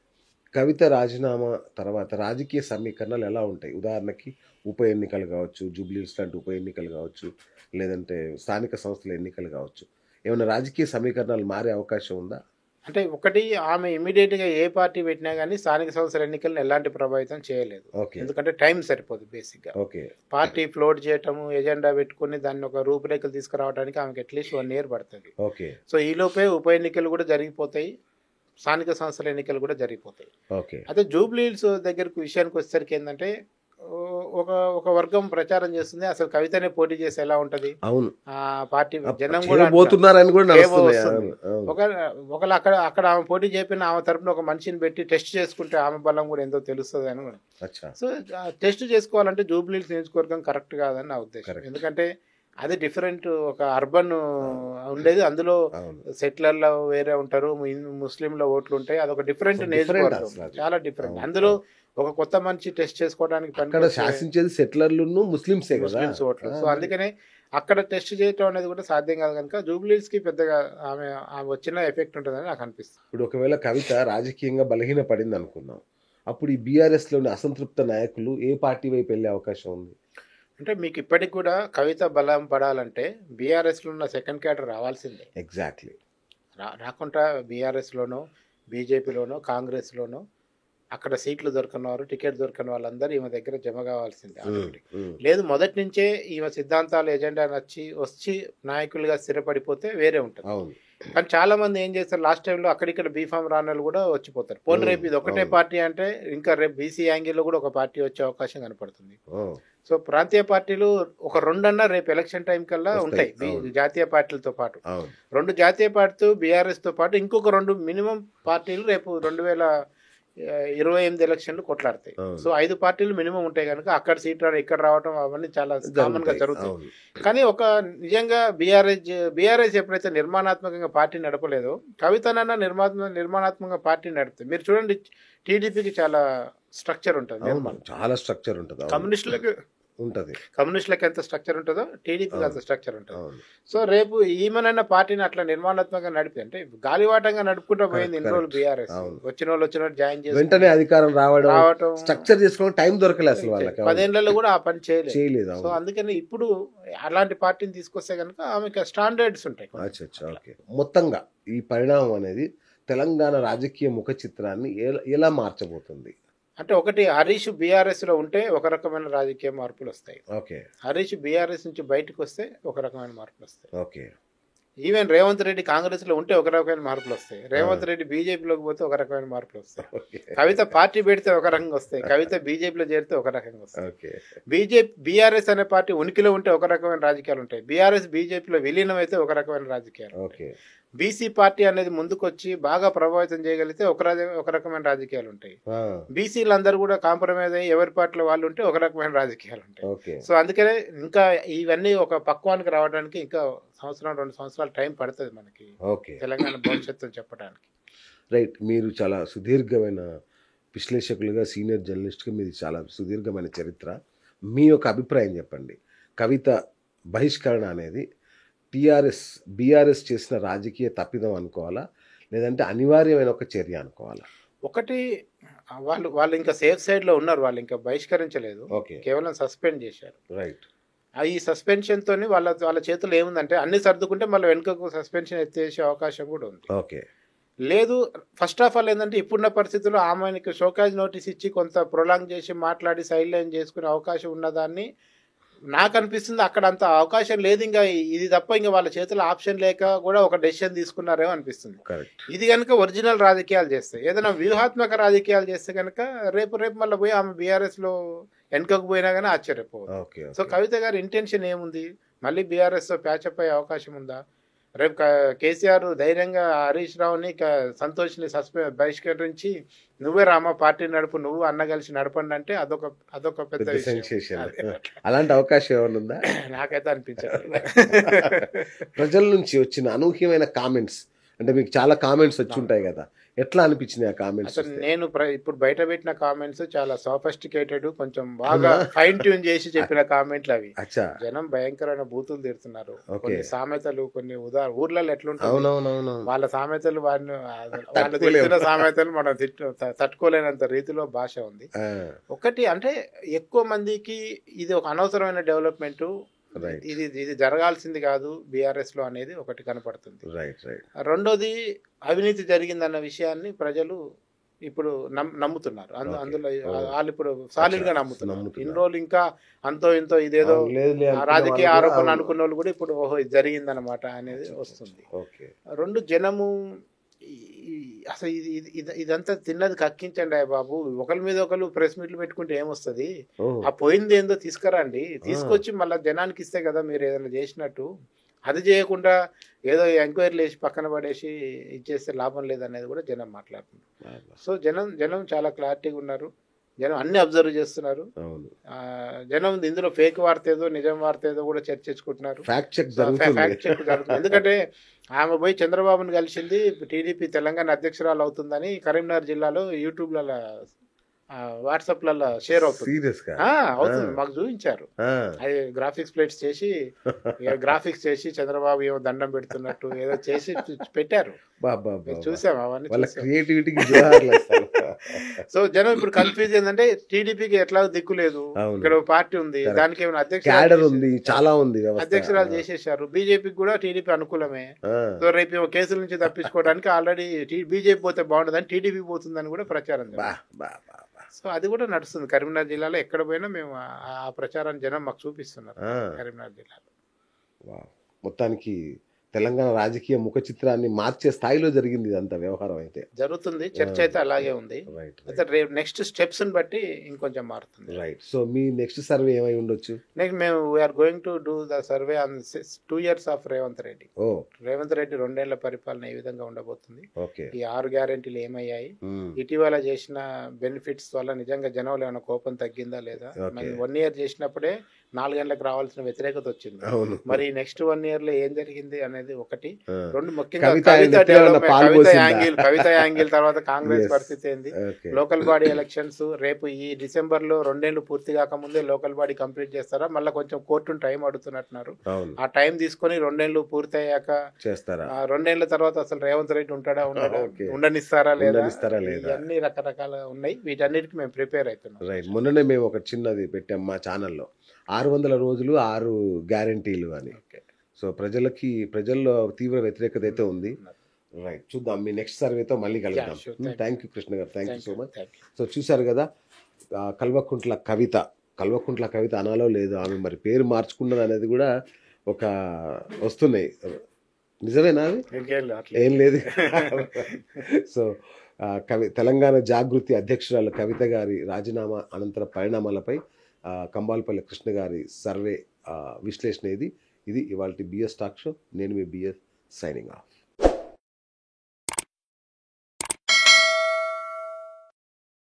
కవిత రాజీనామా తర్వాత రాజకీయ సమీకరణాలు ఎలా ఉంటాయి? ఉదాహరణకి ఉప ఎన్నికలు కావచ్చు, జూబ్లీహిల్స్ లాంటి ఉప ఎన్నికలు కావచ్చు, లేదంటే స్థానిక సంస్థల ఎన్నికలు కావచ్చు, ఏమైనా రాజకీయ సమీకరణాలు మారే అవకాశం ఉందా? అంటే ఒకటి, ఆమె ఇమీడియట్ గా ఏ పార్టీ పెట్టినా కానీ స్థానిక సంస్థల ఎన్నికలను ఎలాంటి ప్రభావితం చేయలేదు. ఎందుకంటే టైం సరిపోదు బేసిక్ గా. పార్టీ ఫ్లోట్ చేయటము, ఎజెండా పెట్టుకుని దాన్ని ఒక రూపురేఖలు తీసుకురావడానికి ఆమెకి అట్లీస్ట్ 1 year పడుతుంది. సో ఈ లోపే ఉప ఎన్నికలు కూడా జరిగిపోతాయి, స్థానిక సంస్థల ఎన్నికలు కూడా జరిగిపోతాయి. అయితే జూబ్లీహిల్స్ దగ్గరకు విషయానికి వచ్చేసరికి ఏంటంటే ఒక వర్గం ప్రచారం చేస్తుంది, అసలు కవితనే పోటీ చేసి ఎలా ఉంటది, పార్టీ జనం కూడా ఒకవేళ అక్కడ ఆమె పోటీ చేయకపోయినా ఆమె తరపున ఒక మనిషిని పెట్టి టెస్ట్ చేసుకుంటే ఆమె బలం కూడా ఎంతో తెలుస్తుంది అని. సో టెస్ట్ చేసుకోవాలంటే జూబ్లీహిల్స్ నియోజకవర్గం కరెక్ట్ కాదని నా ఉద్దేశం. ఎందుకంటే అది డిఫరెంట్, ఒక అర్బన్ ఉండేది, అందులో సెటిలర్లో వేరే ఉంటారు, ముస్లింల ఓట్లు ఉంటాయి, అదొక డిఫరెంట్ నియోజకవర్గం, చాలా డిఫరెంట్. అందులో ఒక కొత్త మనిషి టెస్ట్ చేసుకోవడానికి శాసించేది సెటిలర్లు ముస్లింస్ ఓట్లు. సో అందుకనే అక్కడ టెస్ట్ చేయటం అనేది కూడా సాధ్యం కాదు కనుక జూబ్లీహిల్స్ కి పెద్దగా ఆమె వచ్చిన ఎఫెక్ట్ ఉంటుందని నాకు అనిపిస్తుంది. ఇప్పుడు ఒకవేళ కవిత రాజకీయంగా బలహీన పడింది అనుకుందాం, అప్పుడు ఈ బీఆర్ఎస్ లోని అసంతృప్త నాయకులు ఏ పార్టీ వైపు వెళ్ళే అవకాశం ఉంది? అంటే మీకు ఇప్పటికి కూడా కవిత బలం పడాలంటే బీఆర్ఎస్ లో ఉన్న సెకండ్ క్యాడర్ రావాల్సిందే. ఎగ్జాక్ట్లీ. రాకుండా బీఆర్ఎస్ లోనో, బీజేపీలోనో, కాంగ్రెస్ లోనో అక్కడ సీట్లు దొరకని వారు, టికెట్ దొరకని వాళ్ళందరూ ఈమె దగ్గర జమ కావాల్సిందే. లేదు మొదటి నుంచే ఈమె సిద్ధాంతాలు, ఎజెండా నచ్చి వచ్చి నాయకులుగా స్థిరపడిపోతే వేరే ఉంటుంది. కానీ చాలా మంది ఏం చేస్తారు, లాస్ట్ టైంలో అక్కడిక్కడ బీఫామ్ రానోళ్ళు కూడా వచ్చిపోతారు. పోనీ రేపు ఇది ఒకటే పార్టీ అంటే ఇంకా రేపు బీసీ యాంగిల్లో కూడా ఒక పార్టీ వచ్చే అవకాశం కనపడుతుంది. సో ప్రాంతీయ పార్టీలు ఒక 2 అన్నా రేపు ఎలక్షన్ టైం కల్లా ఉంటాయి, జాతీయ పార్టీలతో పాటు 2 జాతీయ పార్టీతో బీఆర్ఎస్ తో పాటు ఇంకొక 2 మినిమం పార్టీలు రేపు 2028 ఎలక్షన్లు కొట్లాడతాయి. సో 5 పార్టీలు మినిమం ఉంటాయి కనుక అక్కడ సీట్ ఇక్కడ రావడం అవన్నీ చాలా కామన్ గా జరుగుతాయి. కానీ ఒక నిజంగా బీఆర్ఎస్ ఎప్పుడైతే నిర్మాణాత్మకంగా పార్టీ నడపలేదో, కవితనన్నా నిర్మాణాత్మకంగా పార్టీ నడుపుతుంది. మీరు చూడండి, టీడీపీకి చాలా స్ట్రక్చర్ ఉంటుంది, చాలా స్ట్రక్చర్ ఉంటుంది. కమ్యూనిస్టులకు ఎంత స్ట్రక్చర్ ఉంటుందో టీడీపీకి అంత స్ట్రక్చర్ ఉంటుంది. సో రేపు ఈమెనైనా పార్టీని అట్లా నిర్మాణాత్మకంగా నడిపి, అంటే గాలివాటంగా నడుపుకుంటూ పోయింది ఇన్ని రోజులు బీఆర్ఎస్. వచ్చిన వాళ్ళు జాయిన్ చేసి వెంటనే అధికారం రావడం, స్ట్రక్చర్ చేసుకోవడం టైం దొరకలేదు అసలు వాళ్ళకి. 10 ఏళ్లలో కూడా ఆ పని చేయలేదు. సో అందుకని ఇప్పుడు అలాంటి పార్టీని తీసుకొస్తే కనుక ఆమెకి స్టాండర్డ్స్ ఉంటాయి. మొత్తంగా ఈ పరిణామం అనేది తెలంగాణ రాజకీయ ముఖ చిత్రాన్ని ఎలా మార్చబోతుంది? అంటే ఒకటి, హరీష్ బీఆర్ఎస్ లో ఉంటే ఒక రకమైన రాజకీయ మార్పులు వస్తాయి. హరీష్ బీఆర్ఎస్ నుంచి బయటకు వస్తే ఒక రకమైన మార్పులు వస్తాయి. ఈవెన్ రేవంత్ రెడ్డి కాంగ్రెస్ లో ఉంటే ఒక రకమైన మార్పులు వస్తాయి, రేవంత్ రెడ్డి బీజేపీలోకి పోతే ఒక రకమైన మార్పులు వస్తాయి, కవిత పార్టీ పెడితే ఒక రకంగా వస్తాయి, కవిత బీజేపీలో చేరితే ఒక రకంగా వస్తాయి, బీఆర్ఎస్ అనే పార్టీ ఉనికిలో ఉంటే ఒక రకమైన రాజకీయాలు ఉంటాయి, బీఆర్ఎస్ బీజేపీలో విలీనం అయితే ఒక రకమైన రాజకీయాలు, బీసీ పార్టీ అనేది ముందుకొచ్చి బాగా ప్రభావితం చేయగలిగితే ఒక రకమైన రాజకీయాలు ఉంటాయి, బీసీలు అందరూ కూడా కాంప్రమైజ్ అయ్యి ఎవరి పార్టీలో వాళ్ళు ఉంటే ఒక రకమైన రాజకీయాలు ఉంటాయి. సో అందుకనే ఇంకా ఇవన్నీ ఒక పక్వానికి రావడానికి ఇంకా 1-2 సంవత్సరాలు టైం పడుతుంది మనకి తెలంగాణ భవిష్యత్తు చెప్పడానికి. రైట్. మీరు చాలా సుదీర్ఘమైన విశ్లేషకులుగా, సీనియర్ జర్నలిస్ట్గా మీది చాలా సుదీర్ఘమైన చరిత్ర. మీ యొక్క అభిప్రాయం చెప్పండి. కవిత బహిష్కరణ అనేది బీఆర్ఎస్ చేసిన రాజకీయ తప్పిదం అనుకోవాలా, లేదంటే అనివార్యమైన ఒక చర్య అనుకోవాలా? ఒకటి, వాళ్ళు ఇంకా సేఫ్ సైడ్ లో ఉన్నారు, వాళ్ళు ఇంకా బహిష్కరించలేదు, కేవలం సస్పెండ్ చేశారు. రైట్. ఈ సస్పెన్షన్ తోని వాళ్ళ చేతుల్లో ఏముందంటే అన్ని సర్దుకుంటే మళ్ళీ వెనుకకు సస్పెన్షన్ ఎత్తేసే అవకాశం కూడా ఉంది. లేదు, ఫస్ట్ ఆఫ్ ఆల్ ఏంటంటే ఇప్పుడున్న పరిస్థితుల్లో ఆమెకి షోకాజ్ నోటీస్ ఇచ్చి కొంత ప్రొలాంగ్ చేసి మాట్లాడి సైడ్ లైన్ చేసుకునే అవకాశం ఉన్నదాన్ని నాకు అనిపిస్తుంది అక్కడ అంత అవకాశం లేదు, ఇంకా ఇది తప్ప ఇంకా వాళ్ళ చేతిలో ఆప్షన్ లేక కూడా ఒక డెసిషన్ తీసుకున్నారేమో అనిపిస్తుంది. కరెక్ట్. ఇది కనుక ఒరిజినల్ రాజకీయాలు చేస్తే, ఏదైనా వ్యూహాత్మక రాజకీయాలు చేస్తే కనుక రేపు మళ్ళీ పోయి ఆమె బీఆర్ఎస్ లో వెనుకకు పోయినా కానీ ఆశ్చర్యపోదు. ఓకే. సో కవిత గారి ఇంటెన్షన్ ఏముంది, మళ్ళీ బీఆర్ఎస్ తో ప్యాచప్ అయ్యే అవకాశం ఉందా? రేపు కేసీఆర్ ధైర్యంగా హరీష్ రావుని సంతోష్ని బహిష్కరించి నువ్వే రామ పార్టీ నడుపు, నువ్వు అన్న కలిసి నడపండి అంటే అదొక పెద్ద సెన్సేషన్. అలాంటి అవకాశం ఏమైనా ఉందా? నాకైతే అనిపించదు. ప్రజల నుంచి వచ్చిన అనూహ్యమైన కామెంట్స్, అంటే మీకు చాలా కామెంట్స్ వచ్చి ఉంటాయి కదా, ఎట్లా అనిపించినాయి ఆ కామెంట్స్? అసలు నేను ఇప్పుడు బయట పెట్టిన కామెంట్స్ చాలా సోఫిస్టికేటెడ్, కొంచెం బాగా ఫైన్ ట్యూన్ చేసి చెప్పిన కామెంట్లు అవి. జనం భయంకరమైన బూతులు తిడుతున్నారు. కొన్ని సామెతలు, కొన్ని ఊర్లలో ఎట్లుంటాయి వాళ్ళ సామెతలు, వాళ్ళు తిట్టిన సామెతలు మనం తట్టుకోలేనంత రీతిలో భాష ఉంది. ఒకటి అంటే ఎక్కువ మందికి ఇది ఒక అనవసరమైన డెవలప్మెంట్, ఇది జరగాల్సింది కాదు బీఆర్ఎస్ లో అనేది ఒకటి కనపడుతుంది. రెండోది అవినీతి జరిగిందన్న విషయాన్ని ప్రజలు ఇప్పుడు నమ్ముతున్నారు. అందులో వాళ్ళు ఇప్పుడు సాలిడ్ గా నమ్ముతున్నారు. ఇన్ని రోజులు ఇంకా అంతో ఇంతో ఇదేదో రాజకీయ ఆరోపణ అనుకున్న వాళ్ళు కూడా ఇప్పుడు ఓహో ఇది జరిగిందన్నమాట అనేది వస్తుంది. రెండు, జనము అసలు ఇదంతా తిన్నది కక్కించండి అయ్య బాబు, ఒకరి మీద ఒకరు ప్రెస్ మీట్లు పెట్టుకుంటే ఏమొస్తుంది, ఆ పోయింది ఏందో తీసుకురండి, తీసుకొచ్చి మళ్ళీ జనానికి ఇస్తే కదా మీరు ఏదైనా చేసినట్టు. అది చేయకుండా ఏదో ఎంక్వైరీలు వేసి పక్కన పడేసి ఇచ్చేస్తే లాభం లేదనేది కూడా జనం మాట్లాడుతున్నారు. సో జనం చాలా క్లారిటీగా ఉన్నారు. జనం అన్ని అబ్జర్వ్ చేస్తున్నారు. జనం ఇందులో ఫేక్ వార్త ఏదో నిజం వార్త ఏదో కూడా చర్చించుకుంటున్నారు. ఫ్యాక్ట్ చెక్ జరుగుతుంది. ఎందుకంటే ఆమె పోయి చంద్రబాబుని కలిసింది టీడీపీ తెలంగాణ అధ్యక్షురాలు అవుతుందని కరీంనగర్ జిల్లాలో యూట్యూబ్లలో వాట్సాప్లలో షేర్ అవుతుంది. అవుతుంది, మాకు చూపించారు. అది గ్రాఫిక్స్ చేసి చంద్రబాబు ఏమో దండం పెడుతున్నట్టు ఏదో చేసి పెట్టారు. చూసాం అవన్నీ. సో జనం ఇప్పుడు కన్ఫ్యూజ్ ఏంటంటే టీడీపీకి ఎట్లా దిక్కు లేదు, ఇక్కడ పార్టీ ఉంది, దానికి ఏమైనా అధ్యక్షురాలు చేసేసారు. బీజేపీకి కూడా టీడీపీ అనుకూలమే. సో రేపు కేసుల నుంచి తప్పించుకోవడానికి ఆల్రెడీ బీజేపీ పోతే బాగుండదని టీడీపీ పోతుందని కూడా ప్రచారం. సో అది కూడా నడుస్తుంది కరీంనగర్ జిల్లాలో. ఎక్కడ పోయినా మేము ఆ ప్రచారాన్ని జనం మాకు చూపిస్తున్నారు కరీంనగర్ జిల్లాలో. మొత్తానికి తెలంగాణ రాజకీయ ముఖ చిత్రాన్ని మార్చే స్థాయిలో జరిగింది ఇదంతా వ్యవహారం. అయితే జరుగుతుంది, చర్చ అయితే అలాగే ఉంది. అయితే నెక్స్ట్ స్టెప్స్ ని బట్టి ఇంకొంచెం మారుతుంది. రైట్. సో మీ నెక్స్ట్ సర్వే ఏమై ఉండొచ్చు? నెక్స్ట్ మేము we are going to do the survey on 2 years of Revanth Reddy. Revanth Reddy 2 ఏళ్ల పరిపాలన ఏ విధంగా ఉండబోతుంది, ఈ 6 గ్యారెంటీలు ఏమయ్యాయి, ఇటీవల చేసిన బెనిఫిట్స్ వల్ల నిజంగా జనంలో ఏమైనా కోపం తగ్గిందా లేదా, 1 year చేసినప్పుడే 4 గంటలకు రావాల్సిన వ్యతిరేకత వచ్చింది, మరి నెక్స్ట్ 1 year లో ఏం జరిగింది అనేది ఒకటి. రెండు, ముఖ్యంగా కవిత యాంగిల్ తర్వాత కాంగ్రెస్ పరిస్థితి ఏంది, లోకల్ బాడీ ఎలక్షన్స్ రేపు ఈ డిసెంబర్ లో 2 ఏళ్లు పూర్తి కాకముందే లోకల్ బాడీ కంప్లీట్ చేస్తారా, మళ్ళీ కొంచెం కోర్టును టైం అడుగుతున్నట్టున్నారు. ఆ టైం తీసుకొని 2 ఏళ్లు పూర్తి అయ్యాక చేస్తారా, 2 ఏళ్ల తర్వాత అసలు రేవంత్ రెడ్డి ఉండనిస్తారా లేదా, ఇవన్నీ రకరకాల ఉన్నాయి. వీటన్నిటికీ మేము ప్రిపేర్ అవుతున్నాం. రైట్. మొన్ననే మేము ఒక చిన్నది పెట్టాం మా ఛానల్లో, 600 రోజులు 6 గ్యారెంటీలు అని. సో ప్రజల్లో తీవ్ర వ్యతిరేకత అయితే ఉంది. రైట్, చూద్దాం. మీ నెక్స్ట్ సర్వేతో మళ్ళీ కలుద్దాం. థ్యాంక్ యూ కృష్ణ గారు, thank you so much. So చూసారు కదా కల్వకుంట్ల కవిత అనాలో లేదు, ఆమె మరి పేరు మార్చుకున్నది అనేది కూడా ఒక వస్తున్నాయి. నిజమేనా? ఏం లేదు. సో తెలంగాణ జాగృతి అధ్యక్షురాలు కవిత గారి రాజీనామా అనంతర పరిణామాలపై కంబాలపల్లి కృష్ణ గారి సర్వే విశ్లేషణ ఇది ఇవాళ బిఎస్ టాక్ షో. నేను మీ బిఎస్ సైనింగ్ ఆఫ్.